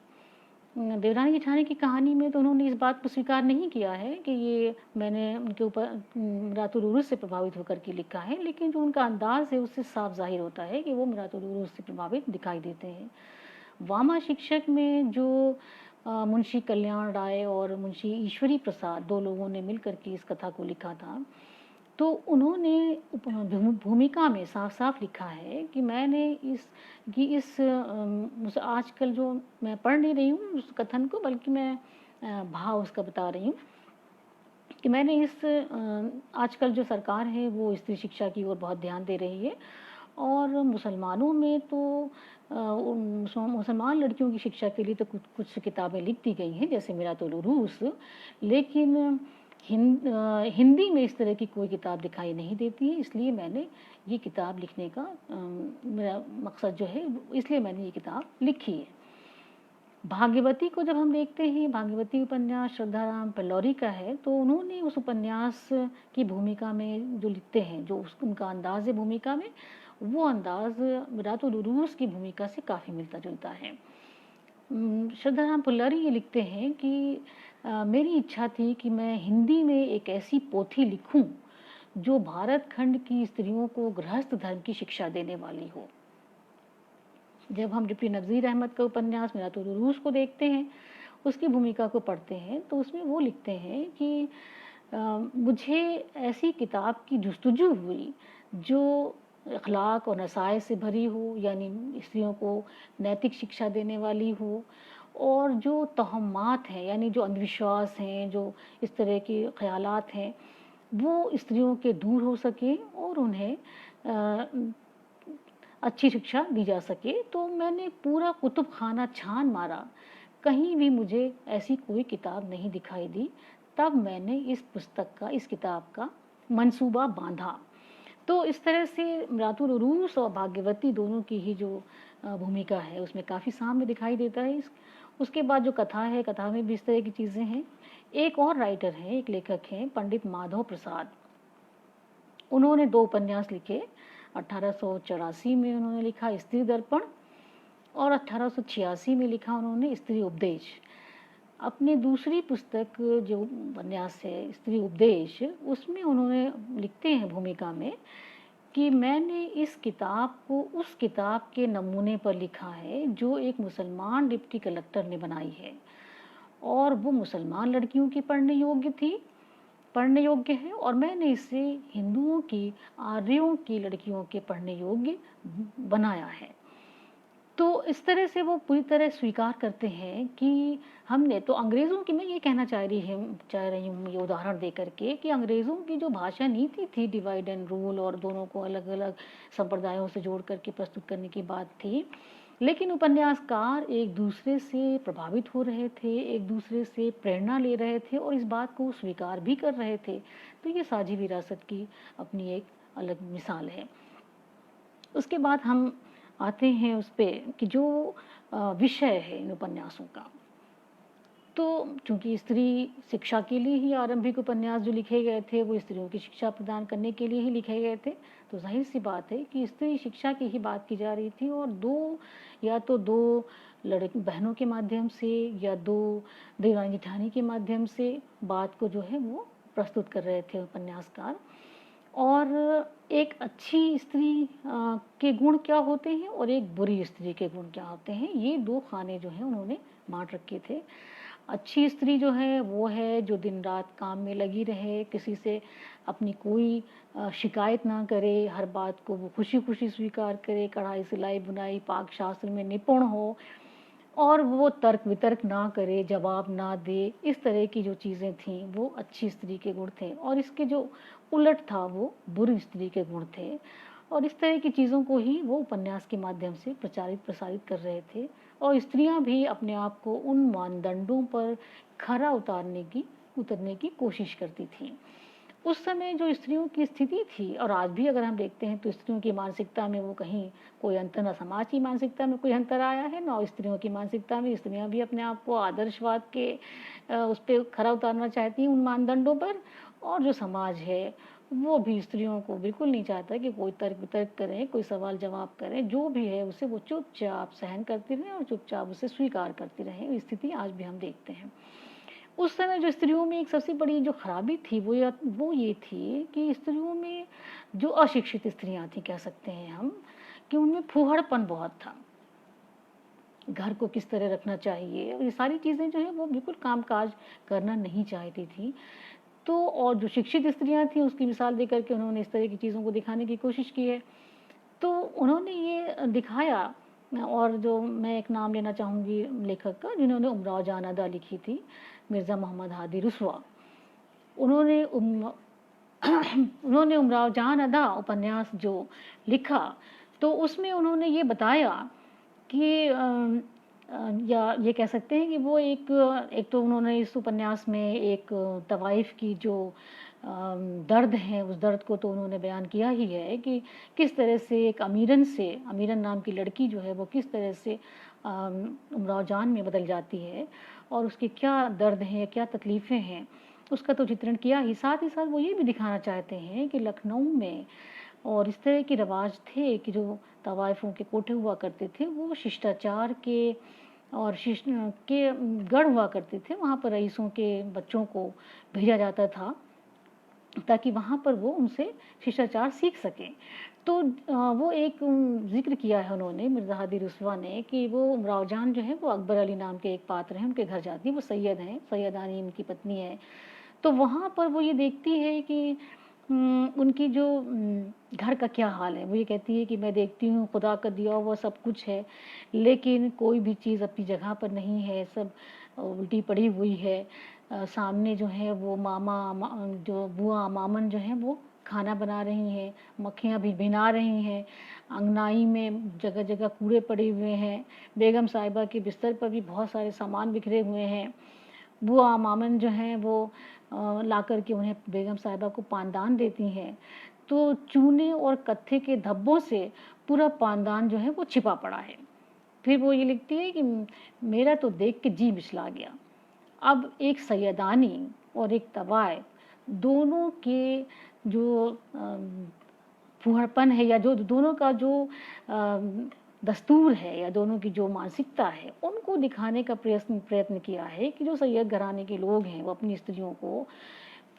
Speaker 1: देवरानी जेठानी की कहानी में तो उन्होंने इस बात को स्वीकार नहीं किया है कि ये मैंने उनके ऊपर मिरातुल उरूस से प्रभावित होकर के लिखा है, लेकिन जो उनका अंदाज है उससे साफ जाहिर होता है कि वो मिरातुल उरूस से प्रभावित दिखाई देते हैं। वामा शिक्षक में जो मुंशी कल्याण राय और मुंशी ईश्वरी प्रसाद 2 लोगों ने मिलकर के इस कथा को लिखा था, तो उन्होंने भूमिका में साफ साफ लिखा है कि मैंने आजकल जो मैं पढ़ नहीं रही हूँ उस कथन को, बल्कि मैं भाव उसका बता रही हूँ कि मैंने आजकल जो सरकार है वो स्त्री शिक्षा की ओर बहुत ध्यान दे रही है और मुसलमानों में तो मुसलमान लड़कियों की शिक्षा के लिए तो कुछ किताबें लिख दी गई हैं जैसे मिरातुल उरूस, लेकिन हिंदी में इस तरह की कोई किताब दिखाई नहीं देती है। इसलिए मैंने ये किताब लिखने का मेरा मकसद जो है, इसलिए मैंने ये किताब लिखी है। भाग्यवती को जब हम देखते हैं, भाग्यवती उपन्यास श्रद्धाराम पल्लौरी का है, तो उन्होंने उस उपन्यास की भूमिका में जो लिखते हैं, जो उनका अंदाज है भूमिका में, वो अंदाज मिरातुल उरूस की भूमिका से काफ़ी मिलता जुलता है। श्रद्धाराम पल्लौरी ये लिखते हैं कि मेरी इच्छा थी कि मैं हिंदी में एक ऐसी पोथी लिखूं जो भारत खंड की स्त्रियों को गृहस्थ धर्म की शिक्षा देने वाली हो। जब हम डिप्टी नज़ीर अहमद का उपन्यास मिरातुल उरूस को देखते हैं, उसकी भूमिका को पढ़ते हैं, तो उसमें वो लिखते हैं कि मुझे ऐसी किताब की जुस्तजू हुई जो अखलाक और नसाए से भरी हो, यानी स्त्रियों को नैतिक शिक्षा देने वाली हो, और जो तोहमात हैं यानी जो अंधविश्वास हैं, जो इस तरह के ख्यालात हैं, वो स्त्रियों के दूर हो सके और उन्हें अच्छी शिक्षा दी जा सके। तो मैंने पूरा कुतुब खाना छान मारा, कहीं भी मुझे ऐसी कोई किताब नहीं दिखाई दी। तब मैंने इस किताब का मंसूबा बांधा। तो इस तरह से मिरातुल उरूस और भाग्यवती दोनों की ही जो भूमिका है उसमें काफ़ी सामने दिखाई देता है। उसके बाद जो कथा है, कथा में भी इस तरह की चीज़ें हैं। एक और राइटर हैं, एक लेखक हैं पंडित माधव प्रसाद। उन्होंने 2 उपन्यास लिखे। 1884 में उन्होंने लिखा स्त्री दर्पण और 1886 में लिखा उन्होंने स्त्री उपदेश। अपनी दूसरी पुस्तक जो उपन्यास है स्त्री उपदेश, उसमें उन्होंने लिखते हैं भूमिका में कि मैंने इस किताब को उस किताब के नमूने पर लिखा है जो एक मुसलमान डिप्टी कलेक्टर ने बनाई है, और वो मुसलमान लड़कियों की पढ़ने योग्य है, और मैंने इसे हिंदुओं की, आर्यों की लड़कियों के पढ़ने योग्य बनाया है। तो इस तरह से वो पूरी तरह स्वीकार करते हैं कि हमने तो अंग्रेज़ों की, मैं ये कहना चाह रही हूँ ये उदाहरण दे करके कि अंग्रेज़ों की जो भाषा नीति थी डिवाइड एंड रूल और दोनों को अलग अलग संप्रदायों से जोड़ करके प्रस्तुत करने की बात थी, लेकिन उपन्यासकार एक दूसरे से प्रभावित हो रहे थे, एक दूसरे से प्रेरणा ले रहे थे और इस बात को स्वीकार भी कर रहे थे। तो ये साझी विरासत की अपनी एक अलग मिसाल है। उसके बाद हम आते हैं उस पे कि जो विषय है इन उपन्यासों का, तो चूंकि स्त्री शिक्षा के लिए ही आरंभिक उपन्यास जो लिखे गए थे वो स्त्रियों की शिक्षा प्रदान करने के लिए ही लिखे गए थे, तो जाहिर सी बात है कि स्त्री शिक्षा की ही बात की जा रही थी और दो बहनों के माध्यम से या 2 देवरानी जेठानी के माध्यम से बात को जो है वो प्रस्तुत कर रहे थे उपन्यासकार। और एक अच्छी स्त्री के गुण क्या होते हैं और एक बुरी स्त्री के गुण क्या होते हैं, ये 2 खाने जो हैं उन्होंने बांट रखे थे। अच्छी स्त्री जो है वो है जो दिन रात काम में लगी रहे, किसी से अपनी कोई शिकायत ना करे, हर बात को वो खुशी खुशी स्वीकार करे, कढ़ाई सिलाई बुनाई पाक शास्त्र में निपुण हो, और वो तर्क वितर्क ना करे, जवाब ना दे, इस तरह की जो चीज़ें थीं वो अच्छी स्त्री के गुण थे। और इसके जो उलट था वो बुरी स्त्री के गुण थे। और इस तरह की चीज़ों को ही वो उपन्यास के माध्यम से प्रचारित प्रसारित कर रहे थे। और स्त्रियां भी अपने आप को उन मानदंडों पर खरा उतरने की कोशिश करती थीं। उस समय जो स्त्रियों की स्थिति थी, और आज भी अगर हम देखते हैं तो स्त्रियों की मानसिकता में वो कहीं कोई अंतर, ना समाज की मानसिकता में कोई अंतर आया है, ना स्त्रियों की मानसिकता में। स्त्रियां भी अपने आप को आदर्शवाद के उस पर खरा उतारना चाहती हैं, उन मानदंडों पर। और जो समाज है वो भी स्त्रियों को बिल्कुल नहीं चाहता कि कोई तर्क वितर्क करें, कोई सवाल जवाब करें, जो भी है उसे वो चुपचाप सहन करती रहें और चुपचाप उसे स्वीकार करती रहें। स्थिति आज भी हम देखते हैं। उस समय जो स्त्रियों में एक सबसे बड़ी जो खराबी थी वो ये थी कि स्त्रियों में जो अशिक्षित स्त्रियां थी, कह सकते हैं हम, कि उनमें फूहड़पन बहुत था। घर को किस तरह रखना चाहिए, ये सारी चीज़ें जो है वो बिल्कुल कामकाज करना नहीं चाहती थी। तो और जो शिक्षित स्त्रियां थी उसकी मिसाल देकर के उन्होंने इस तरह की चीज़ों को दिखाने की कोशिश की है। तो उन्होंने ये दिखाया। और जो मैं एक नाम लेना चाहूँगी लेखक का, जिन्होंने उमराव जान अदा लिखी थी, मिर्ज़ा मोहम्मद हादी रुस्वा। उन्होंने उन्होंने उमराव जान अदा उपन्यास जो लिखा, तो उसमें उन्होंने ये बताया कि या ये कह सकते हैं कि वो एक तो उन्होंने इस उपन्यास में एक तवाइफ की जो दर्द है, उस दर्द को तो उन्होंने बयान किया ही है कि किस तरह से एक अमीरन नाम की लड़की जो है वो किस तरह से उमराव जान में बदल जाती है, और उसके क्या दर्द हैं, क्या तकलीफ़ें हैं, उसका तो चित्रण किया ही। साथ वो ये भी दिखाना चाहते हैं कि लखनऊ में और इस तरह के रिवाज थे कि जो तवाइफों के कोठे हुआ करते थे वो शिष्टाचार के और के गढ़ हुआ करते थे। वहाँ पर रईसों के बच्चों को भेजा जाता था ताकि वहाँ पर वो उनसे शिष्टाचार सीख सकें। तो वो एक जिक्र किया है उन्होंने, मिर्ज़ा हादी रुस्वा ने, कि वो उमराव जान जो है वो अकबर अली नाम के एक पात्र हैं, उनके घर जाती है। वो सैयद हैं, सैयदानी उनकी पत्नी है। तो वहाँ पर वो ये देखती है कि उनकी जो घर का क्या हाल है। वो ये कहती है कि मैं देखती हूँ खुदा का दिया हुआ सब कुछ है, लेकिन कोई भी चीज़ अपनी जगह पर नहीं है, सब उल्टी पड़ी हुई है। सामने जो है वो जो बुआ मामन जो हैं वो खाना बना रही हैं, मक्खियाँ भी भिना रही हैं, अंगनाई में जगह जगह कूड़े पड़े हुए हैं, बेगम साहिबा के बिस्तर पर भी बहुत सारे सामान बिखरे हुए हैं। बुआ मामन जो हैं वो ला कर के उन्हें, बेगम साहिबा को पानदान देती हैं। तो चूने और कत्थे के धब्बों से पूरा पानदान जो है वो छिपा पड़ा है। फिर वो ये लिखती है कि मेरा तो देख के जी मिचला गया। अब एक सैयदानी और एक तवाय, दोनों के जो फूहड़पन है, या जो दोनों का जो दस्तूर है, या दोनों की जो मानसिकता है, उनको दिखाने का प्रयत्न किया है कि जो सैयद घराने के लोग हैं वो अपनी स्त्रियों को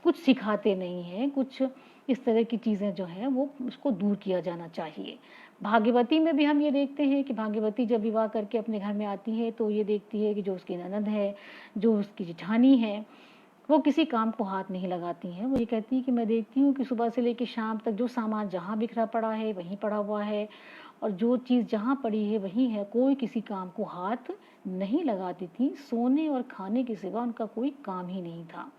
Speaker 1: कुछ सिखाते नहीं हैं, कुछ इस तरह की चीज़ें जो हैं वो उसको दूर किया जाना चाहिए। भाग्यवती में भी हम ये देखते हैं कि भाग्यवती जब विवाह करके अपने घर में आती है तो ये देखती है कि जो उसकी ननद है, जो उसकी जेठानी है, वो किसी काम को हाथ नहीं लगाती हैं। वो ये कहती है कि मैं देखती हूँ कि सुबह से लेकर शाम तक जो सामान जहाँ बिखरा पड़ा है वहीं पड़ा हुआ है, और जो चीज़ जहाँ पड़ी है वहीं है, कोई किसी काम को हाथ नहीं लगाती थी। सोने और खाने के सिवा उनका कोई काम ही नहीं था।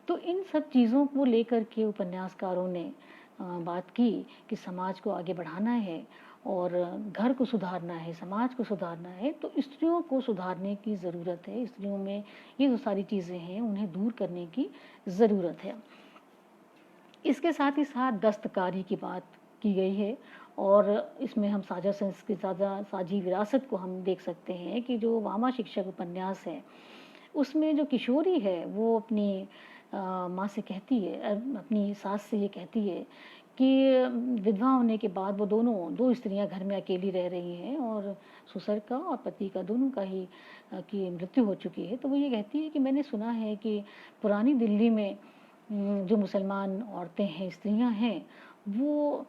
Speaker 1: तो इन सब चीज़ों को लेकर के उपन्यासकारों ने बात की कि समाज को आगे बढ़ाना है और घर को सुधारना है, समाज को सुधारना है, तो स्त्रियों को सुधारने की ज़रूरत है। स्त्रियों में ये जो सारी चीज़ें हैं उन्हें दूर करने की ज़रूरत है। इसके साथ ही साथ दस्तकारी की बात की गई है, और इसमें हम साझी विरासत को हम देख सकते हैं कि जो वामा शिक्षक उपन्यास है उसमें जो किशोरी है वो अपनी माँ से कहती है, अपनी सास से ये कहती है कि विधवा होने के बाद वो दो स्त्रियां घर में अकेली रह रही हैं, और ससुर का और पति का दोनों का ही की मृत्यु हो चुकी है। तो वो ये कहती है कि मैंने सुना है कि पुरानी दिल्ली में जो मुसलमान औरतें हैं, स्त्रियां हैं, वो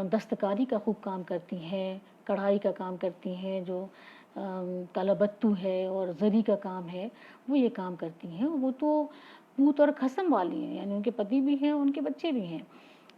Speaker 1: दस्तकारी का खूब काम करती हैं, कढ़ाई का काम करती हैं, जो कलाबत्तू है और ज़री का काम है, वो ये काम करती हैं। वो तो पूत और खसम वाली हैं, यानी उनके पति भी हैं, उनके बच्चे भी हैं।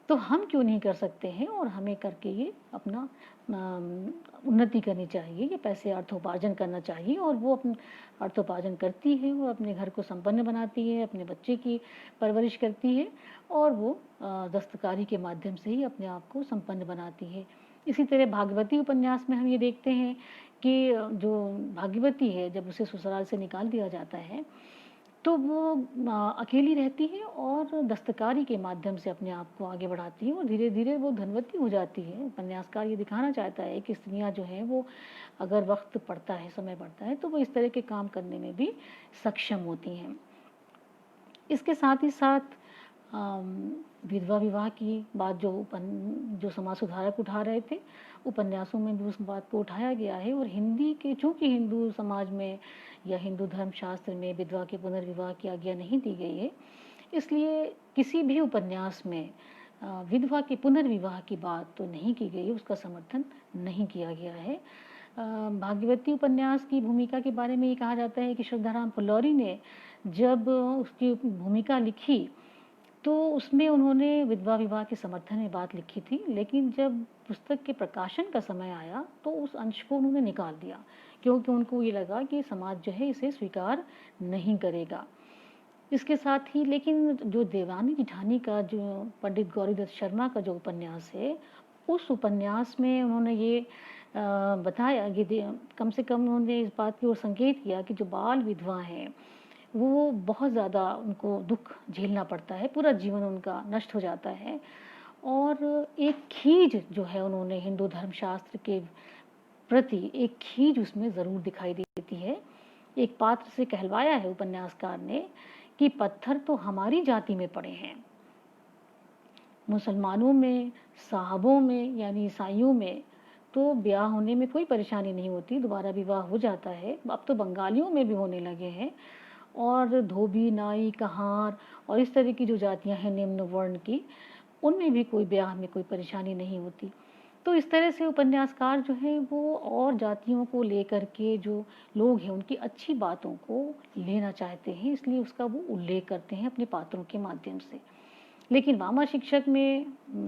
Speaker 1: तो हम क्यों नहीं कर सकते हैं, और हमें करके ये अपना उन्नति करनी चाहिए, ये पैसे अर्थोपार्जन करना चाहिए। और वो अपना अर्थोपार्जन करती है, वो अपने घर को संपन्न बनाती है, अपने बच्चे की परवरिश करती है, और वो दस्तकारी के माध्यम से ही अपने आप को संपन्न बनाती है। इसी तरह भागवती उपन्यास में हम ये देखते हैं कि जो भागीरथी है, जब उसे ससुराल से निकाल दिया जाता है तो वो अकेली रहती है और दस्तकारी के माध्यम से अपने आप को आगे बढ़ाती है, और धीरे धीरे वो धनवती हो जाती है। उपन्यासकार ये दिखाना चाहता है कि स्त्रियां जो हैं वो अगर वक्त पड़ता है, समय पड़ता है, तो वो इस तरह के काम करने में भी सक्षम होती हैं। इसके साथ ही साथ विधवा विवाह की बात जो समाज सुधारक उठा रहे थे, उपन्यासों में भी उस बात को उठाया गया है। और हिंदी के, चूँकि हिंदू समाज में या हिंदू धर्मशास्त्र में विधवा के पुनर्विवाह की आज्ञा नहीं दी गई है, इसलिए किसी भी उपन्यास में विधवा के पुनर्विवाह की बात तो नहीं की गई, उसका समर्थन नहीं किया गया है। भागीरथी उपन्यास की भूमिका के बारे में ये कहा जाता है कि श्रद्धाराम फुल्लौरी ने जब उसकी भूमिका लिखी तो उसमें उन्होंने विधवा विवाह के समर्थन में बात लिखी थी, लेकिन जब पुस्तक के प्रकाशन का समय आया तो उस अंश को उन्होंने निकाल दिया, क्योंकि उनको ये लगा कि समाज जो है इसे स्वीकार नहीं करेगा। इसके साथ ही लेकिन जो देवानी जिठानी का, जो पंडित गौरीदत्त शर्मा का जो उपन्यास है, उस उपन्यास में उन्होंने ये बताया कि कम से कम उन्होंने इस बात की ओर संकेत किया कि जो बाल विधवा हैं वो बहुत ज़्यादा उनको दुख झेलना पड़ता है, पूरा जीवन उनका नष्ट हो जाता है। और एक खींच जो है उन्होंने हिंदू धर्मशास्त्र के प्रति एक खींच उसमें ज़रूर दिखाई देती है। एक पात्र से कहलवाया है उपन्यासकार ने कि पत्थर तो हमारी जाति में पड़े हैं। मुसलमानों में, साहबों में यानी ईसाइयों में तो ब्याह होने में कोई परेशानी नहीं होती, दोबारा विवाह हो जाता है। अब तो बंगालियों में भी होने लगे हैं, और धोबी, नाई, कहार और इस तरह की जो जातियां हैं निम्न वर्ण की, उनमें भी कोई ब्याह में कोई परेशानी नहीं होती। तो इस तरह से उपन्यासकार जो है वो और जातियों को लेकर के, जो लोग हैं उनकी अच्छी बातों को लेना चाहते हैं, इसलिए उसका वो उल्लेख करते हैं अपने पात्रों के माध्यम से। लेकिन वामा शिक्षक में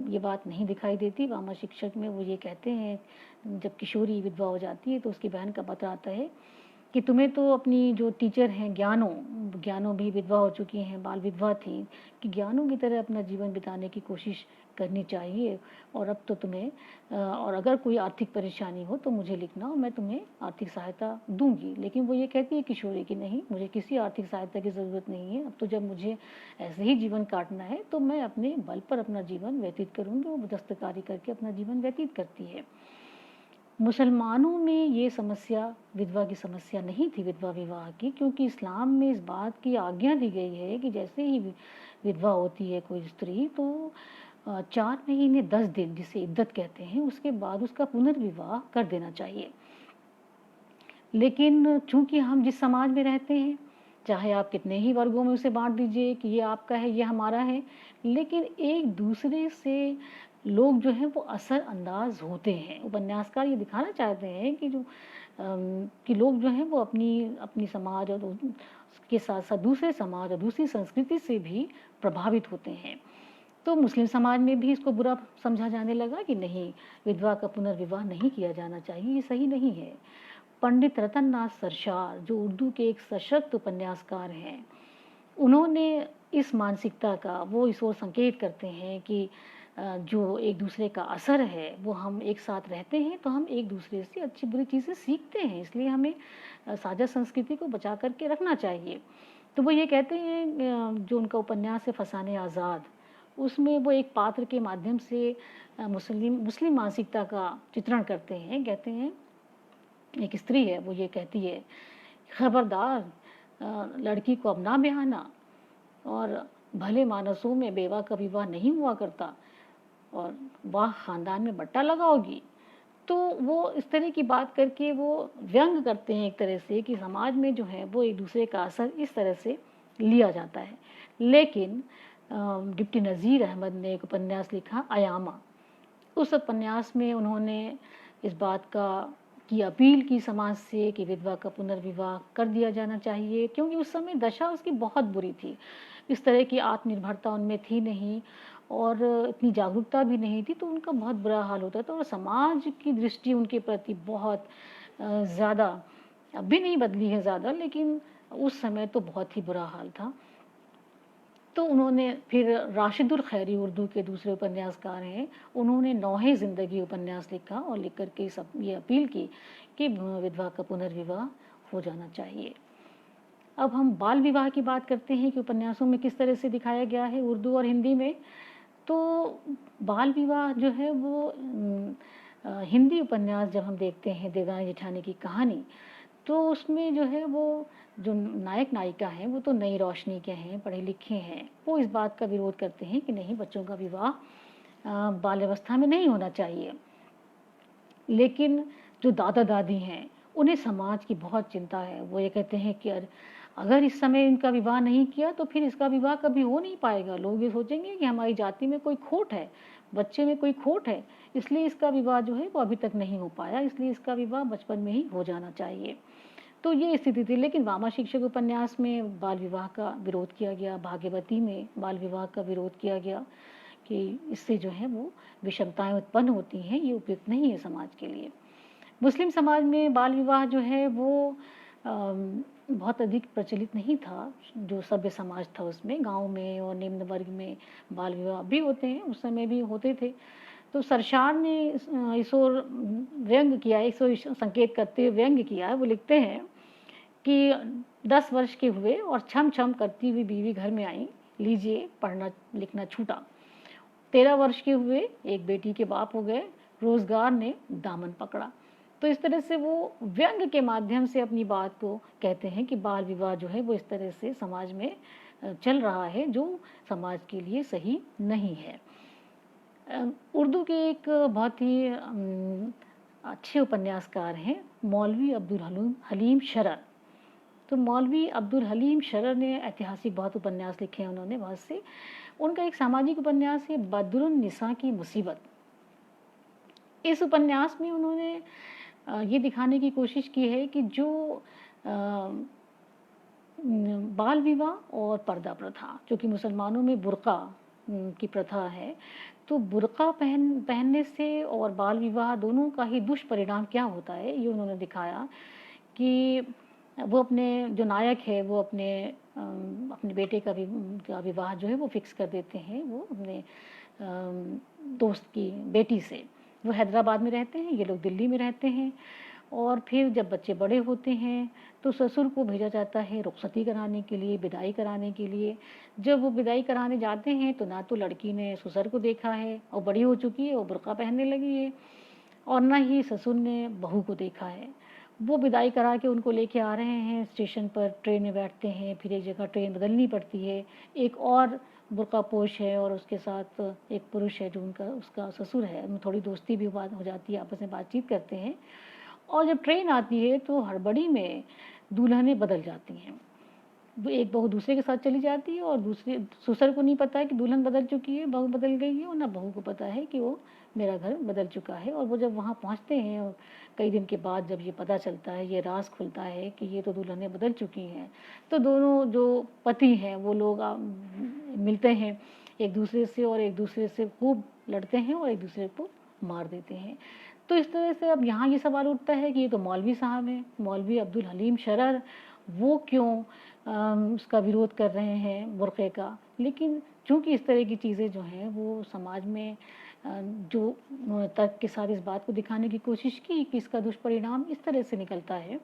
Speaker 1: ये बात नहीं दिखाई देती। वामा शिक्षक में वो ये कहते हैं, जब किशोरी विधवा हो जाती है तो उसकी बहन का पत्र आता है कि तुम्हें तो अपनी जो टीचर हैं ज्ञानों भी विधवा हो चुकी हैं, बाल विधवा थी, कि ज्ञानों की तरह अपना जीवन बिताने की कोशिश करनी चाहिए, और अब तो तुम्हें और अगर कोई आर्थिक परेशानी हो तो मुझे लिखना और मैं तुम्हें आर्थिक सहायता दूंगी। लेकिन वो ये कहती है किशोरी की नहीं, मुझे किसी आर्थिक सहायता की ज़रूरत नहीं है, अब तो जब मुझे ऐसे ही जीवन काटना है तो मैं अपने बल पर अपना जीवन व्यतीत करूँगी। वो दस्तकारी करके अपना जीवन व्यतीत करती है। मुसलमानों में ये समस्या, विधवा की समस्या नहीं थी विधवा विवाह की, क्योंकि इस्लाम में इस बात की आज्ञा दी गई है कि जैसे ही विधवा होती है कोई स्त्री तो 4 महीने 10 दिन जिसे इद्दत कहते हैं, उसके बाद उसका पुनर्विवाह कर देना चाहिए। लेकिन चूंकि हम जिस समाज में रहते हैं, चाहे आप कितने ही वर्गों में उसे बांट दीजिए कि ये आपका है, ये हमारा है, लेकिन एक दूसरे से लोग जो हैं वो असर अंदाज होते हैं। उपन्यासकार ये दिखाना चाहते हैं कि कि लोग जो हैं वो अपनी समाज और उसके साथ साथ दूसरे समाज और दूसरी संस्कृति से भी प्रभावित होते हैं। तो मुस्लिम समाज में भी इसको बुरा समझा जाने लगा कि नहीं, विधवा का पुनर्विवाह नहीं किया जाना चाहिए, ये सही नहीं है। पंडित रतन नाथ सरशार, जो उर्दू के एक सशक्त उपन्यासकार हैं, उन्होंने इस मानसिकता का वो इस ओर संकेत करते हैं कि जो एक दूसरे का असर है, वो हम एक साथ रहते हैं तो हम एक दूसरे से अच्छी बुरी चीज़ें सीखते हैं, इसलिए हमें साझा संस्कृति को बचा करके रखना चाहिए। तो वो ये कहते हैं, जो उनका उपन्यास है फसाने आज़ाद, उसमें वो एक पात्र के माध्यम से मुस्लिम मानसिकता का चित्रण करते हैं। कहते हैं, एक स्त्री है, वो ये कहती है, खबरदार लड़की को अब ना ब्याहना, और भले मानसों में बेवा का विवाह नहीं हुआ करता, और वाह खानदान में बट्टा लगाओगी। तो वो इस तरह की बात करके वो व्यंग करते हैं एक तरह से कि समाज में जो है वो एक दूसरे का असर इस तरह से लिया जाता है। लेकिन डिप्टी नज़ीर अहमद ने एक उपन्यास लिखा अयामा, उस उपन्यास में उन्होंने इस बात का की अपील की समाज से कि विधवा का पुनर्विवाह कर दिया जाना चाहिए, क्योंकि उस समय दशा उसकी बहुत बुरी थी। इस तरह की आत्मनिर्भरता उनमें थी नहीं और इतनी जागरूकता भी नहीं थी, तो उनका बहुत बुरा हाल होता था और समाज की दृष्टि उनके प्रति बहुत ज़्यादा, अब भी नहीं बदली है ज़्यादा, लेकिन उस समय तो बहुत ही बुरा हाल था। तो उन्होंने फिर राशिदुल खैरी उर्दू के दूसरे उपन्यासकार हैं, उन्होंने नौहे ज़िंदगी उपन्यास लिखा और लिख कर के सब ये अपील की कि विधवा का पुनर्विवाह हो जाना चाहिए। अब हम बाल विवाह की बात करते हैं कि उपन्यासों में किस तरह से दिखाया गया है उर्दू और हिंदी में। तो बाल विवाह जो है वो हिंदी उपन्यास जब हम देखते हैं देवरानी जेठानी की कहानी, तो उसमें जो है वो जो नायक नायिका हैं वो तो नई रोशनी के हैं, पढ़े लिखे हैं। वो इस बात का विरोध करते हैं कि नहीं, बच्चों का विवाह बाल्यावस्था में नहीं होना चाहिए। लेकिन जो दादा दादी हैं उन्हें समाज की बहुत चिंता है। वो ये कहते हैं कि अगर इस समय इनका विवाह नहीं किया तो फिर इसका विवाह कभी हो नहीं पाएगा। लोग ये सोचेंगे कि हमारी जाति में कोई खोट है, बच्चे में कोई खोट है, इसलिए इसका विवाह जो है वो अभी तक नहीं हो पाया, इसलिए इसका विवाह बचपन में ही हो जाना चाहिए। तो ये स्थिति थी। लेकिन वामा शिक्षक उपन्यास में बाल विवाह का विरोध किया गया, भाग्यवती में बाल विवाह का विरोध किया गया कि इससे जो है वो विषमताएं उत्पन्न होती हैं, ये उपयुक्त नहीं है समाज के लिए। मुस्लिम समाज में बाल विवाह जो है वो बहुत अधिक प्रचलित नहीं था। जो सभ्य समाज था उसमें गांव में और निम्न वर्ग में बाल विवाह भी होते हैं, उस समय भी होते थे। तो सरशार ने इस ओर व्यंग किया, इस ओर संकेत करते हुए व्यंग किया है। वो लिखते हैं कि 10 वर्ष के हुए और छम छम करती हुई बीवी घर में आई, लीजिए पढ़ना लिखना छूटा। 13 वर्ष के हुए, एक बेटी के बाप हो गए, रोजगार ने दामन पकड़ा। तो इस तरह से वो व्यंग के माध्यम से अपनी बात को कहते हैं कि बाल विवाह जो है वो इस तरह से समाज में चल रहा है, जो समाज के लिए सही नहीं है। उर्दू के एक बहुत ही अच्छे उपन्यासकार हैं मौलवी अब्दुल हलीम शरर। तो मौलवी अब्दुल हलीम शरर ने ऐतिहासिक बहुत उपन्यास लिखे हैं उन्होंने बहुत से। उनका एक सामाजिक उपन्यास है बदरुन निसा की मुसीबत। इस उपन्यास में उन्होंने ये दिखाने की कोशिश की है कि जो बाल विवाह और पर्दा प्रथा, जो कि मुसलमानों में बुर्का की प्रथा है, तो बुर्का पहनने से और बाल विवाह दोनों का ही दुष्परिणाम क्या होता है, ये उन्होंने दिखाया कि वो अपने जो नायक है वो अपने बेटे का विवाह जो है वो फिक्स कर देते हैं, वो अपने दोस्त की बेटी से। वो हैदराबाद में रहते हैं, ये लोग दिल्ली में रहते हैं। और फिर जब बच्चे बड़े होते हैं तो ससुर को भेजा जाता है रुखसती कराने के लिए, विदाई कराने के लिए। जब वो विदाई कराने जाते हैं तो ना तो लड़की ने ससुर को देखा है और बड़ी हो चुकी है, वो बुर्का पहनने लगी है, और ना ही ससुर ने बहू को देखा है। वो विदाई करा के उनको लेके आ रहे हैं स्टेशन पर, ट्रेन में बैठते हैं, फिर एक जगह ट्रेन बदलनी पड़ती है, एक और बुर्का पोश है और उसके साथ एक पुरुष है जो उसका ससुर है। उनमें थोड़ी दोस्ती भी हो जाती है, आपस में बातचीत करते हैं। और जब ट्रेन आती है तो हड़बड़ी में दुल्हनें बदल जाती हैं। एक बहू दूसरे के साथ चली जाती है और दूसरे ससुर को नहीं पता है कि दुल्हन बदल चुकी है, बहू बदल गई है, और ना बहू को पता है कि वो मेरा घर बदल चुका है। और वो जब वहाँ पहुँचते हैं और कई दिन के बाद जब ये पता चलता है, ये राज खुलता है कि ये तो दुल्हनें बदल चुकी हैं, तो दोनों जो पति हैं वो लोग मिलते हैं एक दूसरे से और एक दूसरे से खूब लड़ते हैं और एक दूसरे को मार देते हैं। तो इस तरह से अब यहाँ ये सवाल उठता है कि ये तो मौलवी साहब हैं, मौलवी अब्दुल हलीम शरर, वो क्यों उसका विरोध कर रहे हैं बुर्क़े का। लेकिन चूँकि इस तरह की चीज़ें जो हैं वो समाज में जो तर्क के साथ इस बात को दिखाने की कोशिश की कि इसका दुष्परिणाम इस तरह से निकलता है,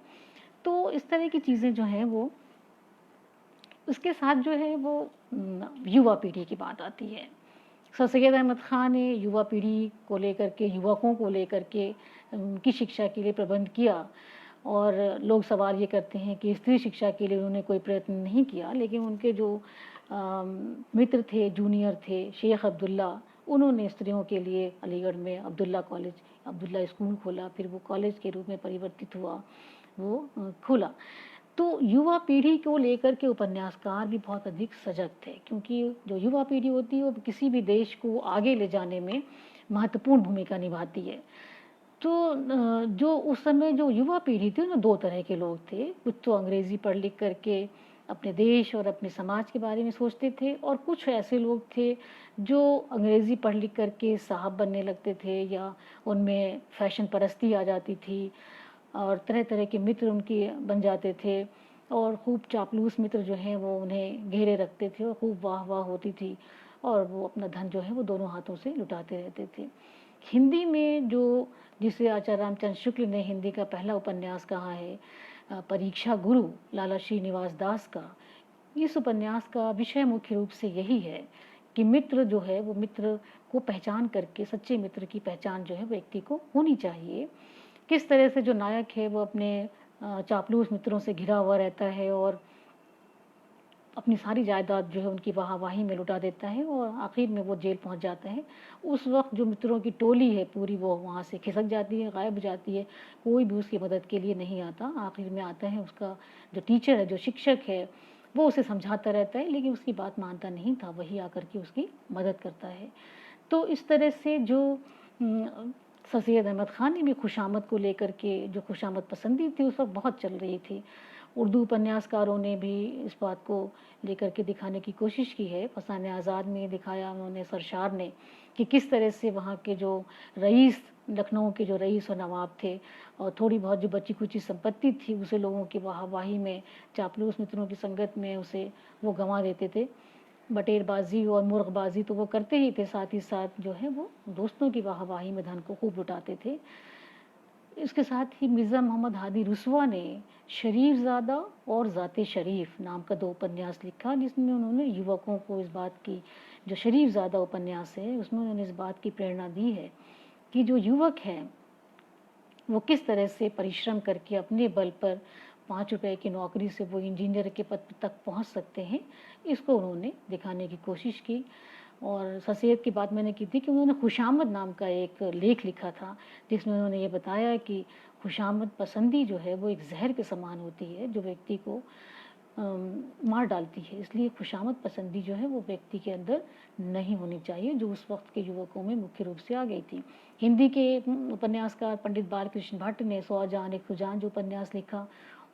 Speaker 1: तो इस तरह की चीज़ें जो हैं वो उसके साथ जो है वो युवा पीढ़ी की बात आती है। सर सैयद अहमद ख़ान ने युवा पीढ़ी को लेकर के, युवकों को लेकर के उनकी शिक्षा के लिए प्रबंध किया। और लोग सवाल ये करते हैं कि स्त्री शिक्षा के लिए उन्होंने कोई प्रयत्न नहीं किया, लेकिन उनके जो मित्र थे, जूनियर थे, शेख अब्दुल्ला, उन्होंने स्त्रियों के लिए अलीगढ़ में अब्दुल्ला कॉलेज, अब्दुल्ला स्कूल खोला, फिर वो कॉलेज के रूप में परिवर्तित हुआ, वो खोला। तो युवा पीढ़ी को लेकर के उपन्यासकार भी बहुत अधिक सजग थे, क्योंकि जो युवा पीढ़ी होती है वो किसी भी देश को आगे ले जाने में महत्वपूर्ण भूमिका निभाती है। जो उस समय जो युवा पीढ़ी थी उसमें 2 तरह के लोग थे। कुछ तो अंग्रेज़ी पढ़ लिख कर के अपने देश और अपने समाज के बारे में सोचते थे, और कुछ ऐसे लोग थे जो अंग्रेज़ी पढ़ लिख कर के साहब बनने लगते थे, या उनमें फैशन परस्ती आ जाती थी और तरह-तरह के मित्र उनके बन जाते थे, और खूब चापलूस मित्र जो हैं वो उन्हें घेरे रखते थे और खूब वाह-वाह होती थी, और वो अपना धन जो है वो दोनों हाथों से लुटाते रहते थे। हिंदी में जो जिसे आचार्य रामचंद्र शुक्ल ने हिंदी का पहला उपन्यास कहा है, परीक्षा गुरु लाला श्रीनिवास दास का, इस उपन्यास का विषय मुख्य रूप से यही है कि मित्र जो है वो मित्र को पहचान करके, सच्चे मित्र की पहचान जो है व्यक्ति को होनी चाहिए। किस तरह से जो नायक है वो अपने चापलूस मित्रों से घिरा हुआ रहता है और अपनी सारी जायदाद जो है उनकी वाहवाही में लुटा देता है, और आखिर में वो जेल पहुंच जाता है। उस वक्त जो मित्रों की टोली है पूरी, वो वहाँ से खिसक जाती है, गायब हो जाती है, कोई भी उसकी मदद के लिए नहीं आता। आखिर में आता है उसका जो टीचर है, जो शिक्षक है, वो उसे समझाता रहता है, लेकिन उसकी बात मानता नहीं था, वही आकर के उसकी मदद करता है। तो इस तरह से जो सैयद अहमद ख़ान ने भी खुशामद को लेकर के, जो खुशामद पसंदी थी उस वक्त बहुत चल रही थी। उर्दू उपन्यासकारों ने भी इस बात को लेकर के दिखाने की कोशिश की है। फसाने आज़ाद में दिखाया उन्होंने, सरशार ने, कि किस तरह से वहाँ के जो रईस, लखनऊ के जो रईस और नवाब थे, और थोड़ी बहुत जो बची कुची संपत्ति थी उसे लोगों की वाहवाही में, चापलूस मित्रों की संगत में उसे वो गंवा देते थे। बटेरबाजी और मुर्गबाजी तो वो करते ही थे, साथ ही साथ जो है वो दोस्तों की वाहवाही में धन को खूब लुटाते थे। इसके साथ ही मिर्ज़ा मोहम्मद हादी रुसवा ने शरीफज़ादा और ज़ाते शरीफ नाम का 2 उपन्यास लिखा, जिसमें उन्होंने युवकों को इस बात की, जो शरीफज़ादा उपन्यास है उसमें उन्होंने इस बात की प्रेरणा दी है कि जो युवक है वो किस तरह से परिश्रम करके अपने बल पर 5 रुपए की नौकरी से वो इंजीनियर के पद तक पहुंच सकते हैं। इसको उन्होंने दिखाने की कोशिश की। और सर की बात मैंने की थी कि उन्होंने खुशामद नाम का एक लेख लिखा था, जिसमें उन्होंने ये बताया कि खुशामद पसंदी जो है वो एक जहर के समान होती है, जो व्यक्ति को मार डालती है। इसलिए खुशामद पसंदी जो है वो व्यक्ति के अंदर नहीं होनी चाहिए, जो उस वक्त के युवकों में मुख्य रूप से आ गई थी। हिंदी के उपन्यासकार पंडित बालकृष्ण भट्ट ने सौ जान एक रुझान जो उपन्यास लिखा,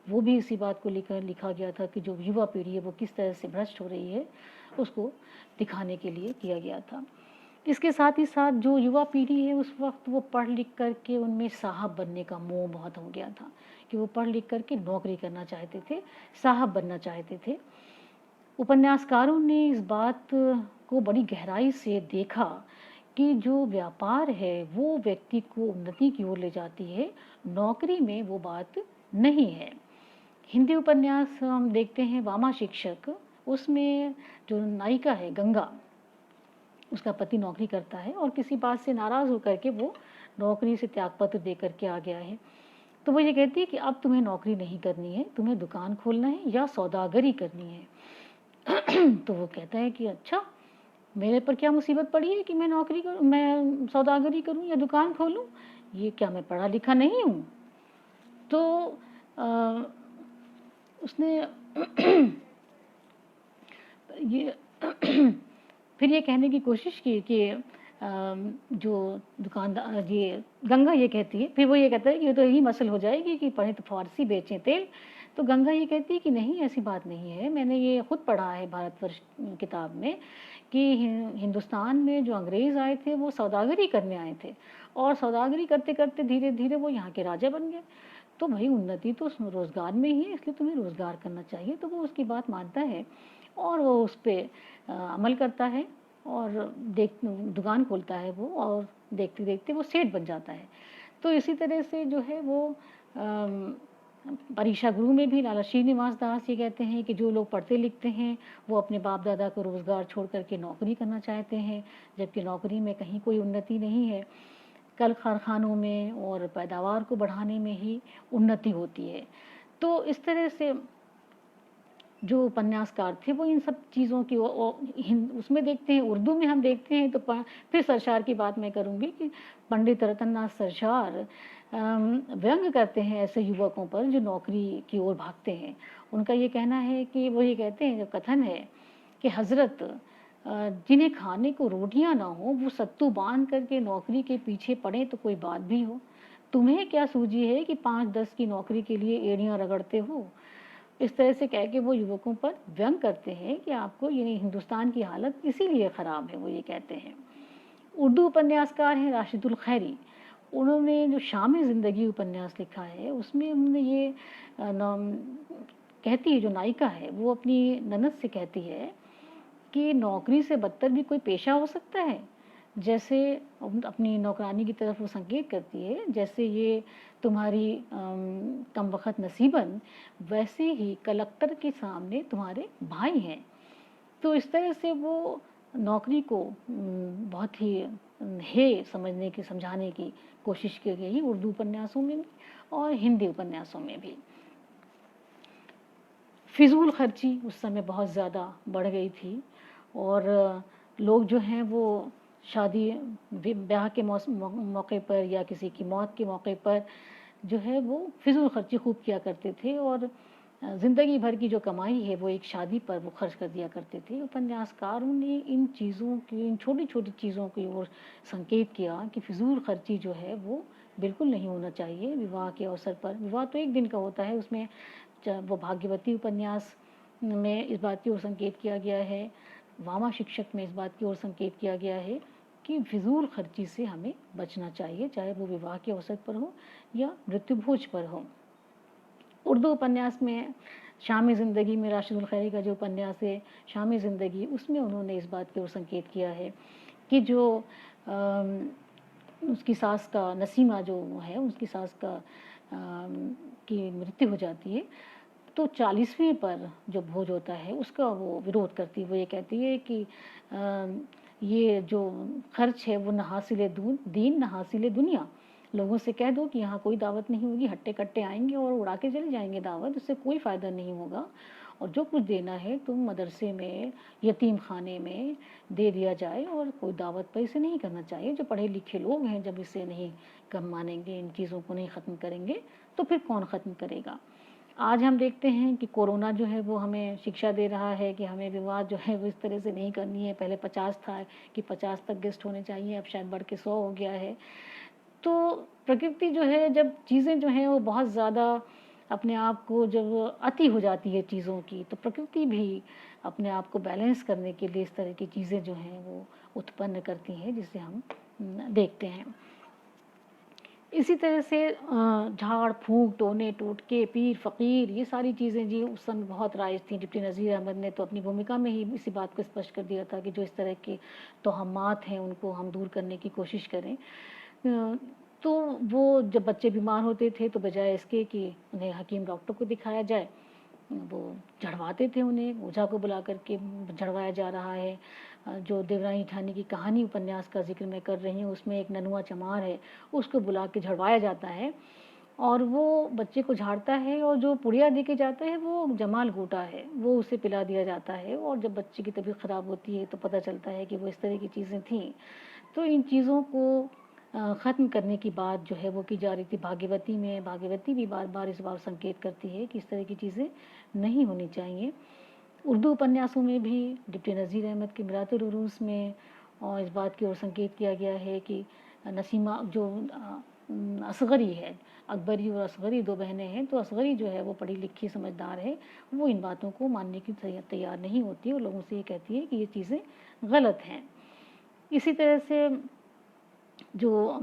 Speaker 1: वो भी इसी बात को लिखा गया था कि जो युवा पीढ़ी है वो किस तरह से भ्रष्ट हो रही है, उसको दिखाने के लिए किया गया था। इसके साथ ही साथ जो युवा पीढ़ी है उस वक्त वो पढ़ लिख करके उनमें साहब बनने का मोह बहुत हो गया था, कि वो पढ़ लिख करके नौकरी करना चाहते थे, साहब बनना चाहते थे। उपन्यासकारों ने इस बात को बड़ी गहराई से देखा कि जो व्यापार है वो व्यक्ति को उन्नति की ओर ले जाती है, नौकरी में वो बात नहीं है। हिंदी उपन्यास हम देखते हैं वामा शिक्षक, उसमें जो नायिका है गंगा, उसका पति नौकरी करता है और किसी बात से नाराज़ होकर के वो नौकरी से त्यागपत्र दे करके आ गया है। तो वो ये कहती है कि अब तुम्हें नौकरी नहीं करनी है, तुम्हें दुकान खोलना है या सौदागरी करनी है। तो वो कहता है कि अच्छा, मेरे पर क्या मुसीबत पड़ी है कि मैं नौकरी करूँ, मैं सौदागरी करूँ या दुकान खोलूँ? ये क्या मैं पढ़ा लिखा नहीं हूँ? तो उसने ये फिर ये कहने की कोशिश की कि जो दुकानदार, ये गंगा ये कहती है, फिर वो ये कहता है कि ये तो यही मसल हो जाएगी कि पढ़े तो फारसी बेचें तेल। तो गंगा ये कहती है कि नहीं, ऐसी बात नहीं है, मैंने ये खुद पढ़ा है भारतवर्ष किताब में कि हिंदुस्तान में जो अंग्रेज़ आए थे वो सौदागरी करने आए थे, और सौदागरी करते करते धीरे धीरे वो यहाँ के राजा बन गए। तो भाई उन्नति तो रोज़गार में ही है, इसलिए तुम्हें रोज़गार करना चाहिए। तो वो उसकी बात मानता है और वो उस पर अमल करता है और दुकान खोलता है वो, और देखते देखते वो सेठ बन जाता है। तो इसी तरह से जो है वो परीक्षा गुरु में भी लाला श्रीनिवास दास ये कहते हैं कि जो लोग पढ़ते लिखते हैं वो अपने बाप दादा को रोज़गार छोड़ करके नौकरी करना चाहते हैं, जबकि नौकरी में कहीं कोई उन्नति नहीं है। कल कारखानों में और पैदावार को बढ़ाने में ही उन्नति होती है। तो इस तरह से जो उपन्यासकार थे वो इन सब चीज़ों की उसमें देखते हैं। उर्दू में हम देखते हैं तो फिर सरशार की बात मैं करूँगी कि पंडित रतननाथ सरशार व्यंग करते हैं ऐसे युवकों पर जो नौकरी की ओर भागते हैं। उनका ये कहना है कि वो ये कहते हैं, जो कथन है कि हज़रत जिन्हें खाने को रोटियां ना हो वो सत्तू बांध करके नौकरी के पीछे पड़े तो कोई बात भी हो। तुम्हें क्या सूझी है कि 5-10 की नौकरी के लिए एड़ियां रगड़ते हो। इस तरह से कह के वो युवकों पर व्यंग करते हैं कि आपको ये हिंदुस्तान की हालत इसीलिए ख़राब है, वो ये कहते हैं। उर्दू उपन्यासकार हैं राशिदुल खैरी। उन्होंने जो शाम ज़िंदगी उपन्यास लिखा है उसमें उन्होंने ये कहती है, जो नायिका है वो अपनी ननद से कहती है कि नौकरी से बदतर भी कोई पेशा हो सकता है। जैसे अपनी नौकरानी की तरफ वो संकेत करती है, जैसे ये तुम्हारी कमबख्त नसीबन, वैसे ही कलेक्टर के सामने तुम्हारे भाई हैं। तो इस तरह से वो नौकरी को बहुत ही हे समझने की, समझाने की कोशिश की गई उर्दू उपन्यासों में भी और हिंदी उपन्यासों में भी। फिजूल खर्ची उस समय बहुत ज़्यादा बढ़ गई थी और लोग जो हैं वो शादी ब्याह के मौके पर या किसी की मौत के मौके पर जो है वो फिजूल खर्ची खूब किया करते थे और ज़िंदगी भर की जो कमाई है वो एक शादी पर वो खर्च कर दिया करते थे। उपन्यासकारों ने इन चीज़ों की, इन छोटी छोटी चीज़ों की ओर संकेत किया कि फिजूल खर्ची जो है वो बिल्कुल नहीं होना चाहिए विवाह के अवसर पर। विवाह तो एक दिन का होता है, उसमें वो भाग्यवती उपन्यास में इस बात की ओर संकेत किया गया है, वामा शिक्षक में इस बात की ओर संकेत किया गया है कि फिजूल खर्ची से हमें बचना चाहिए, चाहे वो विवाह के अवसर पर हो या मृत्युभोज पर हो। उर्दू उपन्यास में शाम ज़िंदगी में राशिदुल खैरी का जो उपन्यास है शाम ज़िंदगी, उसमें उन्होंने इस बात की ओर संकेत किया है कि जो उसकी सास का, नसीमा जो है उसकी सास का की मृत्यु हो जाती है तो 40वें पर जो भोज होता है उसका वो विरोध करती है। वो ये कहती है कि ये जो खर्च है वो न हासिले दीन न हासिले दुनिया। लोगों से कह दो कि यहाँ कोई दावत नहीं होगी, हट्टे कट्टे आएंगे और उड़ा के चले जाएंगे दावत, उससे कोई फ़ायदा नहीं होगा। और जो कुछ देना है तुम मदरसे में, यतीम खाने में दे दिया जाए और कोई दावत पर इसे नहीं करना चाहिए। जो पढ़े लिखे लोग हैं जब इसे नहीं कम मानेंगे, इन चीज़ों को नहीं ख़त्म करेंगे तो फिर कौन ख़त्म करेगा। आज हम देखते हैं कि कोरोना जो है वो हमें शिक्षा दे रहा है कि हमें विवाह जो है वो इस तरह से नहीं करनी है। पहले 50 था कि 50 तक गेस्ट होने चाहिए, अब शायद बढ़ के 100 हो गया है। तो प्रकृति जो है, जब चीज़ें जो हैं वो बहुत ज़्यादा अपने आप को, जब अति हो जाती है चीज़ों की, तो प्रकृति भी अपने आप को बैलेंस करने के लिए इस तरह की चीज़ें जो हैं वो उत्पन्न करती हैं, जिसे हम देखते हैं। इसी तरह से झाड़ फूंक, टोने टोटके, पीर फ़कीर, ये सारी चीज़ें जी उस समय बहुत राइज थी। डिप्टी नज़ीर अहमद ने तो अपनी भूमिका में ही इसी बात को स्पष्ट कर दिया था कि जो इस तरह के तोहमात हैं उनको हम दूर करने की कोशिश करें। तो वो जब बच्चे बीमार होते थे तो बजाय इसके कि उन्हें हकीम डॉक्टर को दिखाया जाए, वो झड़वाते थे, उन्हें ओझा को बुला करके झड़वाया जा रहा है। जो देवरानी ठानी की कहानी उपन्यास का जिक्र मैं कर रही हूँ, उसमें एक ननुआ चमार है, उसको बुला के झड़वाया जाता है और वो बच्चे को झाड़ता है और जो पुड़िया दे के जाता है वो जमाल गोटा है, वो उसे पिला दिया जाता है। और जब बच्चे की तबीयत ख़राब होती है तो पता चलता है कि वो इस तरह की चीज़ें थीं। तो इन चीज़ों को ख़त्म करने की बात जो है वो की जा रही थी। भाग्यवती में, भाग्यवती भी बार बार इस बात संकेत करती है कि इस तरह की चीज़ें नहीं होनी चाहिए। उर्दू उपन्यासों में भी डिप्टी नज़ीर अहमद के मिरातुल उरूस में और इस बात की ओर संकेत किया गया है कि नसीमा जो असगरी है, अकबरी और असगरी दो बहनें हैं, तो असगरी जो है वो पढ़ी लिखी समझदार है, वो इन बातों को मानने की तैयार नहीं होती और लोगों से ये कहती है कि ये चीज़ें गलत हैं। इसी तरह से जो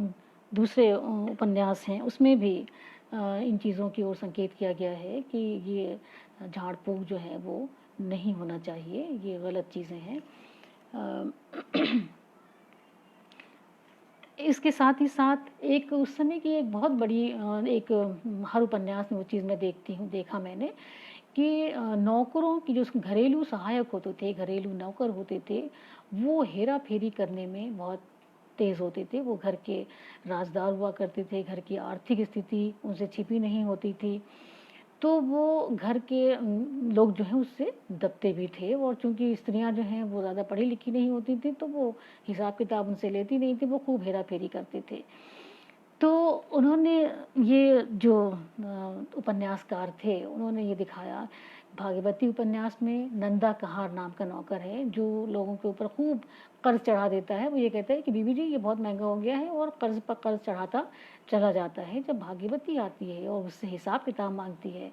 Speaker 1: दूसरे उपन्यास हैं उसमें भी इन चीज़ों की ओर संकेत किया गया है कि ये झाड़ फूँक जो है वो नहीं होना चाहिए, ये गलत चीज़ें हैं। इसके साथ ही साथ एक उस समय की एक बहुत बड़ी एक हर उपन्यास में वो चीज़ मैं देखा मैंने कि नौकरों की, जो घरेलू सहायक होते थे, घरेलू नौकर होते थे, वो हेरा फेरी करने में बहुत तेज़ होते थे। वो घर के राजदार हुआ करते थे, घर की आर्थिक स्थिति उनसे छिपी नहीं होती थी, तो वो घर के लोग जो हैं उससे दबते भी थे। और चूंकि स्त्रियां जो हैं वो ज़्यादा पढ़ी लिखी नहीं होती थी तो वो हिसाब किताब उनसे लेती नहीं थी, वो खूब हेरा फेरी करते थे। तो उन्होंने ये जो उपन्यासकार थे उन्होंने ये दिखाया भागीरथी उपन्यास में नंदा कहार नाम का नौकर है जो लोगों के ऊपर खूब कर्ज चढ़ा देता है। वो ये कहता है कि बीबी जी ये बहुत महंगा हो गया है, और कर्ज पर कर्ज चढ़ाता चला जाता है। जब भागीरथी आती है और उससे हिसाब किताब मांगती है,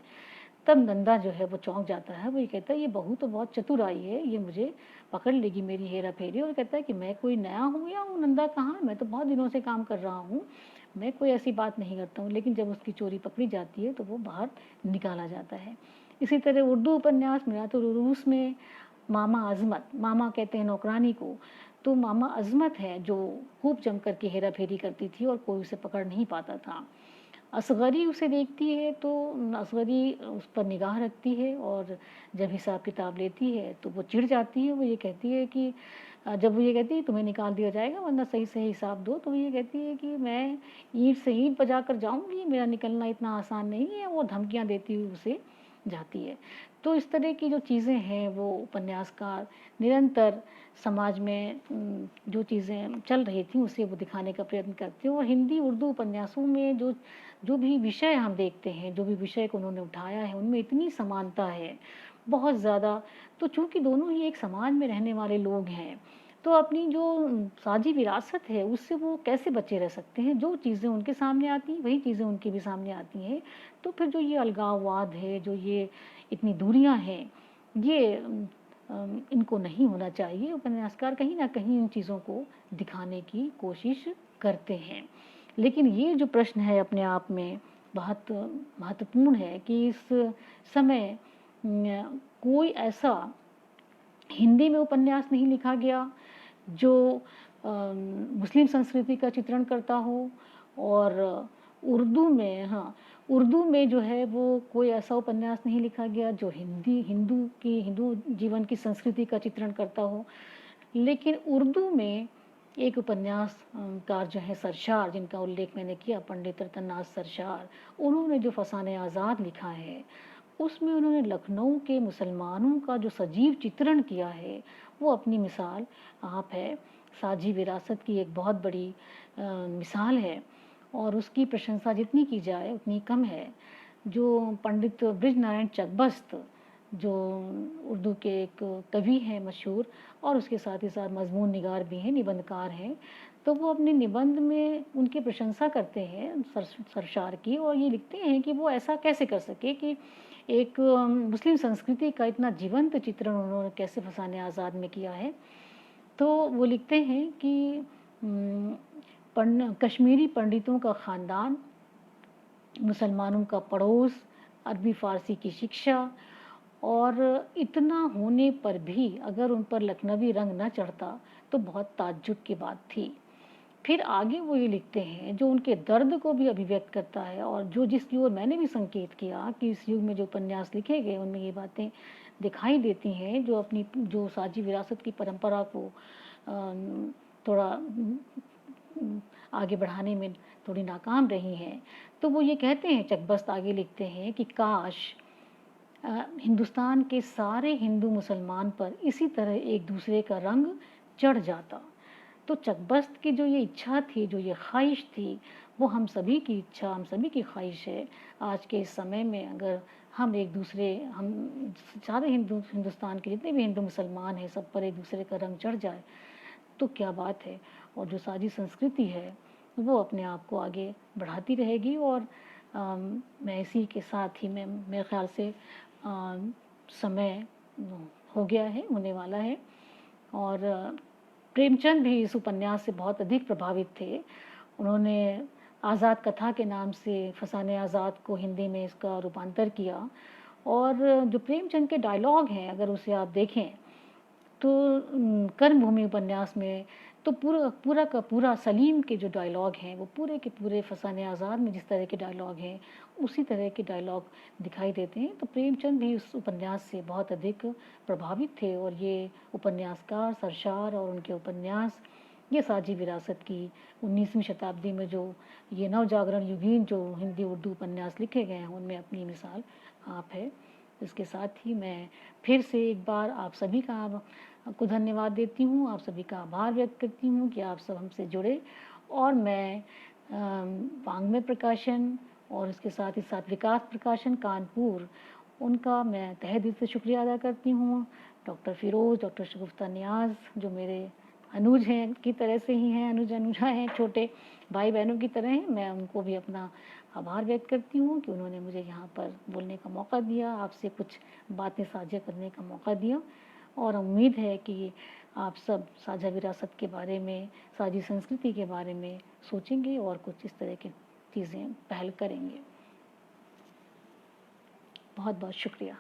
Speaker 1: तब नंदा जो है वो चौंक जाता है। वो ये कहता है ये बहू तो बहुत चतुर आई है, ये मुझे पकड़ लेगी मेरी हेरा फेरी। और कहता है कि मैं कोई नया हूँ या हूँ नंदा कहाँ, मैं तो बहुत दिनों से काम कर रहा हूँ, मैं कोई ऐसी बात नहीं करता हूँ। लेकिन जब उसकी चोरी पकड़ी जाती है तो वो बाहर निकाला जाता है। इसी तरह उर्दू उपन्यास में तो रूस में मामा अजमत, मामा कहते हैं नौकरानी को, तो मामा अजमत है जो खूब जम कर के हेरा फेरी करती थी और कोई उसे पकड़ नहीं पाता था। असगरी उसे देखती है तो असगरी उस पर निगाह रखती है, और जब हिसाब किताब लेती है तो वो चिढ़ जाती है। वो ये कहती है कि जब वो ये कहती है तुम्हें निकाल दिया जाएगा वरना सही सही हिसाब दो, तो वो ये कहती है कि मैं ईंट से ईंट बजा कर जाऊँगी, मेरा निकलना इतना आसान नहीं है। वो धमकियाँ देती हुई उसे जाती है। तो इस तरह की जो चीज़ें हैं वो उपन्यासकार निरंतर समाज में जो चीज़ें चल रही थी उसे वो दिखाने का प्रयत्न करते हैं। और हिंदी उर्दू उपन्यासों में जो जो भी विषय हम देखते हैं, जो भी विषय को उन्होंने उठाया है, उनमें इतनी समानता है, बहुत ज़्यादा। तो चूँकि दोनों ही एक समाज में रहने वाले लोग हैं, तो अपनी जो साझी विरासत है उससे वो कैसे बचे रह सकते हैं। जो चीज़ें उनके सामने आती हैं वही चीज़ें उनके भी सामने आती हैं। तो फिर जो ये अलगाववाद है, जो ये इतनी दूरियां हैं, ये इनको नहीं होना चाहिए। उपन्यासकार कहीं ना कहीं इन चीज़ों को दिखाने की कोशिश करते हैं। लेकिन ये जो प्रश्न है अपने आप में बहुत महत्वपूर्ण है कि इस समय कोई ऐसा हिंदी में उपन्यास नहीं लिखा गया जो मुस्लिम संस्कृति का चित्रण करता हो, और उर्दू में, हाँ, उर्दू में जो है वो कोई ऐसा उपन्यास नहीं लिखा गया जो हिंदू जीवन की संस्कृति का चित्रण करता हो। लेकिन उर्दू में एक उपन्यासकार जो है सरशार, जिनका उल्लेख मैंने किया, पंडित रतननाथ सरशार, उन्होंने जो फसाने आज़ाद लिखा है उसमें उन्होंने लखनऊ के मुसलमानों का जो सजीव चित्रण किया है वो अपनी मिसाल आप है। साझी विरासत की एक बहुत बड़ी मिसाल है, और उसकी प्रशंसा जितनी की जाए उतनी कम है। जो पंडित ब्रिज नारायण चकबस्त, जो उर्दू के एक कवि हैं मशहूर, और उसके साथ ही साथ मजमून निगार भी हैं, निबंधकार हैं, तो वो अपने निबंध में उनकी प्रशंसा करते हैं सरशार की, और ये लिखते हैं कि वो ऐसा कैसे कर सके कि एक मुस्लिम संस्कृति का इतना जीवंत चित्रण उन्होंने कैसे फसाने आज़ाद में किया है। तो वो लिखते हैं कि कश्मीरी पंडितों का ख़ानदान, मुसलमानों का पड़ोस, अरबी फ़ारसी की शिक्षा, और इतना होने पर भी अगर उन पर लखनवी रंग न चढ़ता तो बहुत ताज्जुब की बात थी। फिर आगे वो ये लिखते हैं जो उनके दर्द को भी अभिव्यक्त करता है, और जो जिसकी ओर मैंने भी संकेत किया कि इस युग में जो उपन्यास लिखे गए उनमें ये बातें दिखाई देती हैं, जो अपनी जो साझी विरासत की परंपरा को थोड़ा आगे बढ़ाने में थोड़ी नाकाम रही हैं। तो वो ये कहते हैं, चकबस्त आगे लिखते हैं कि काश हिंदुस्तान के सारे हिंदू मुसलमान पर इसी तरह एक दूसरे का रंग चढ़ जाता। तो चकबस्त की जो ये इच्छा थी, जो ये ख्वाहिश थी, वो हम सभी की इच्छा, हम सभी की ख्वाहिश है। आज के इस समय में अगर हम सारे हिंदुस्तान के जितने भी हिंदू मुसलमान हैं सब पर एक दूसरे का रंग चढ़ जाए तो क्या बात है। और जो सारी संस्कृति है वो अपने आप को आगे बढ़ाती रहेगी। और मैं इसी के साथ ही मेरे ख्याल से समय हो गया है, होने वाला है। और प्रेमचंद भी इस उपन्यास से बहुत अधिक प्रभावित थे। उन्होंने आज़ाद कथा के नाम से फसाने आज़ाद को हिंदी में इसका रूपांतर किया, और जो प्रेमचंद के डायलॉग हैं अगर उसे आप देखें तो कर्मभूमि उपन्यास में तो पूरा का पूरा सलीम के जो डायलॉग हैं वो पूरे के पूरे फसाने आज़ाद में जिस तरह के डायलॉग हैं उसी तरह के डायलॉग दिखाई देते हैं। तो प्रेमचंद भी उस उपन्यास से बहुत अधिक प्रभावित थे, और ये उपन्यासकार सरशार और उनके उपन्यास, ये साझी विरासत की 19वीं शताब्दी में जो ये नवजागरण युगीन जो हिंदी उर्दू उपन्यास लिखे गए हैं उनमें अपनी मिसाल आप है। इसके साथ ही मैं फिर से एक बार आप सभी को धन्यवाद देती हूँ, आप सभी का आभार व्यक्त करती हूँ कि आप सब हमसे जुड़े। और मैं वाङ्मय प्रकाशन और इसके साथ ही साथ विकास प्रकाशन कानपुर उनका मैं तहे दिल से शुक्रिया अदा करती हूँ। डॉक्टर फ़िरोज़, डॉक्टर शगुफ्ता नियाज़ जो मेरे अनुज हैं की तरह से ही हैं, अनुज अनुजा हैं, छोटे भाई बहनों की तरह हैं। मैं उनको भी अपना आभार व्यक्त करती हूँ कि उन्होंने मुझे यहाँ पर बोलने का मौका दिया, आपसे कुछ बातें साझा करने का मौका दिया और उम्मीद है कि आप सब साझा विरासत के बारे में, साझी संस्कृति के बारे में सोचेंगे और कुछ इस तरह की चीज़ें पहल करेंगे। बहुत बहुत शुक्रिया।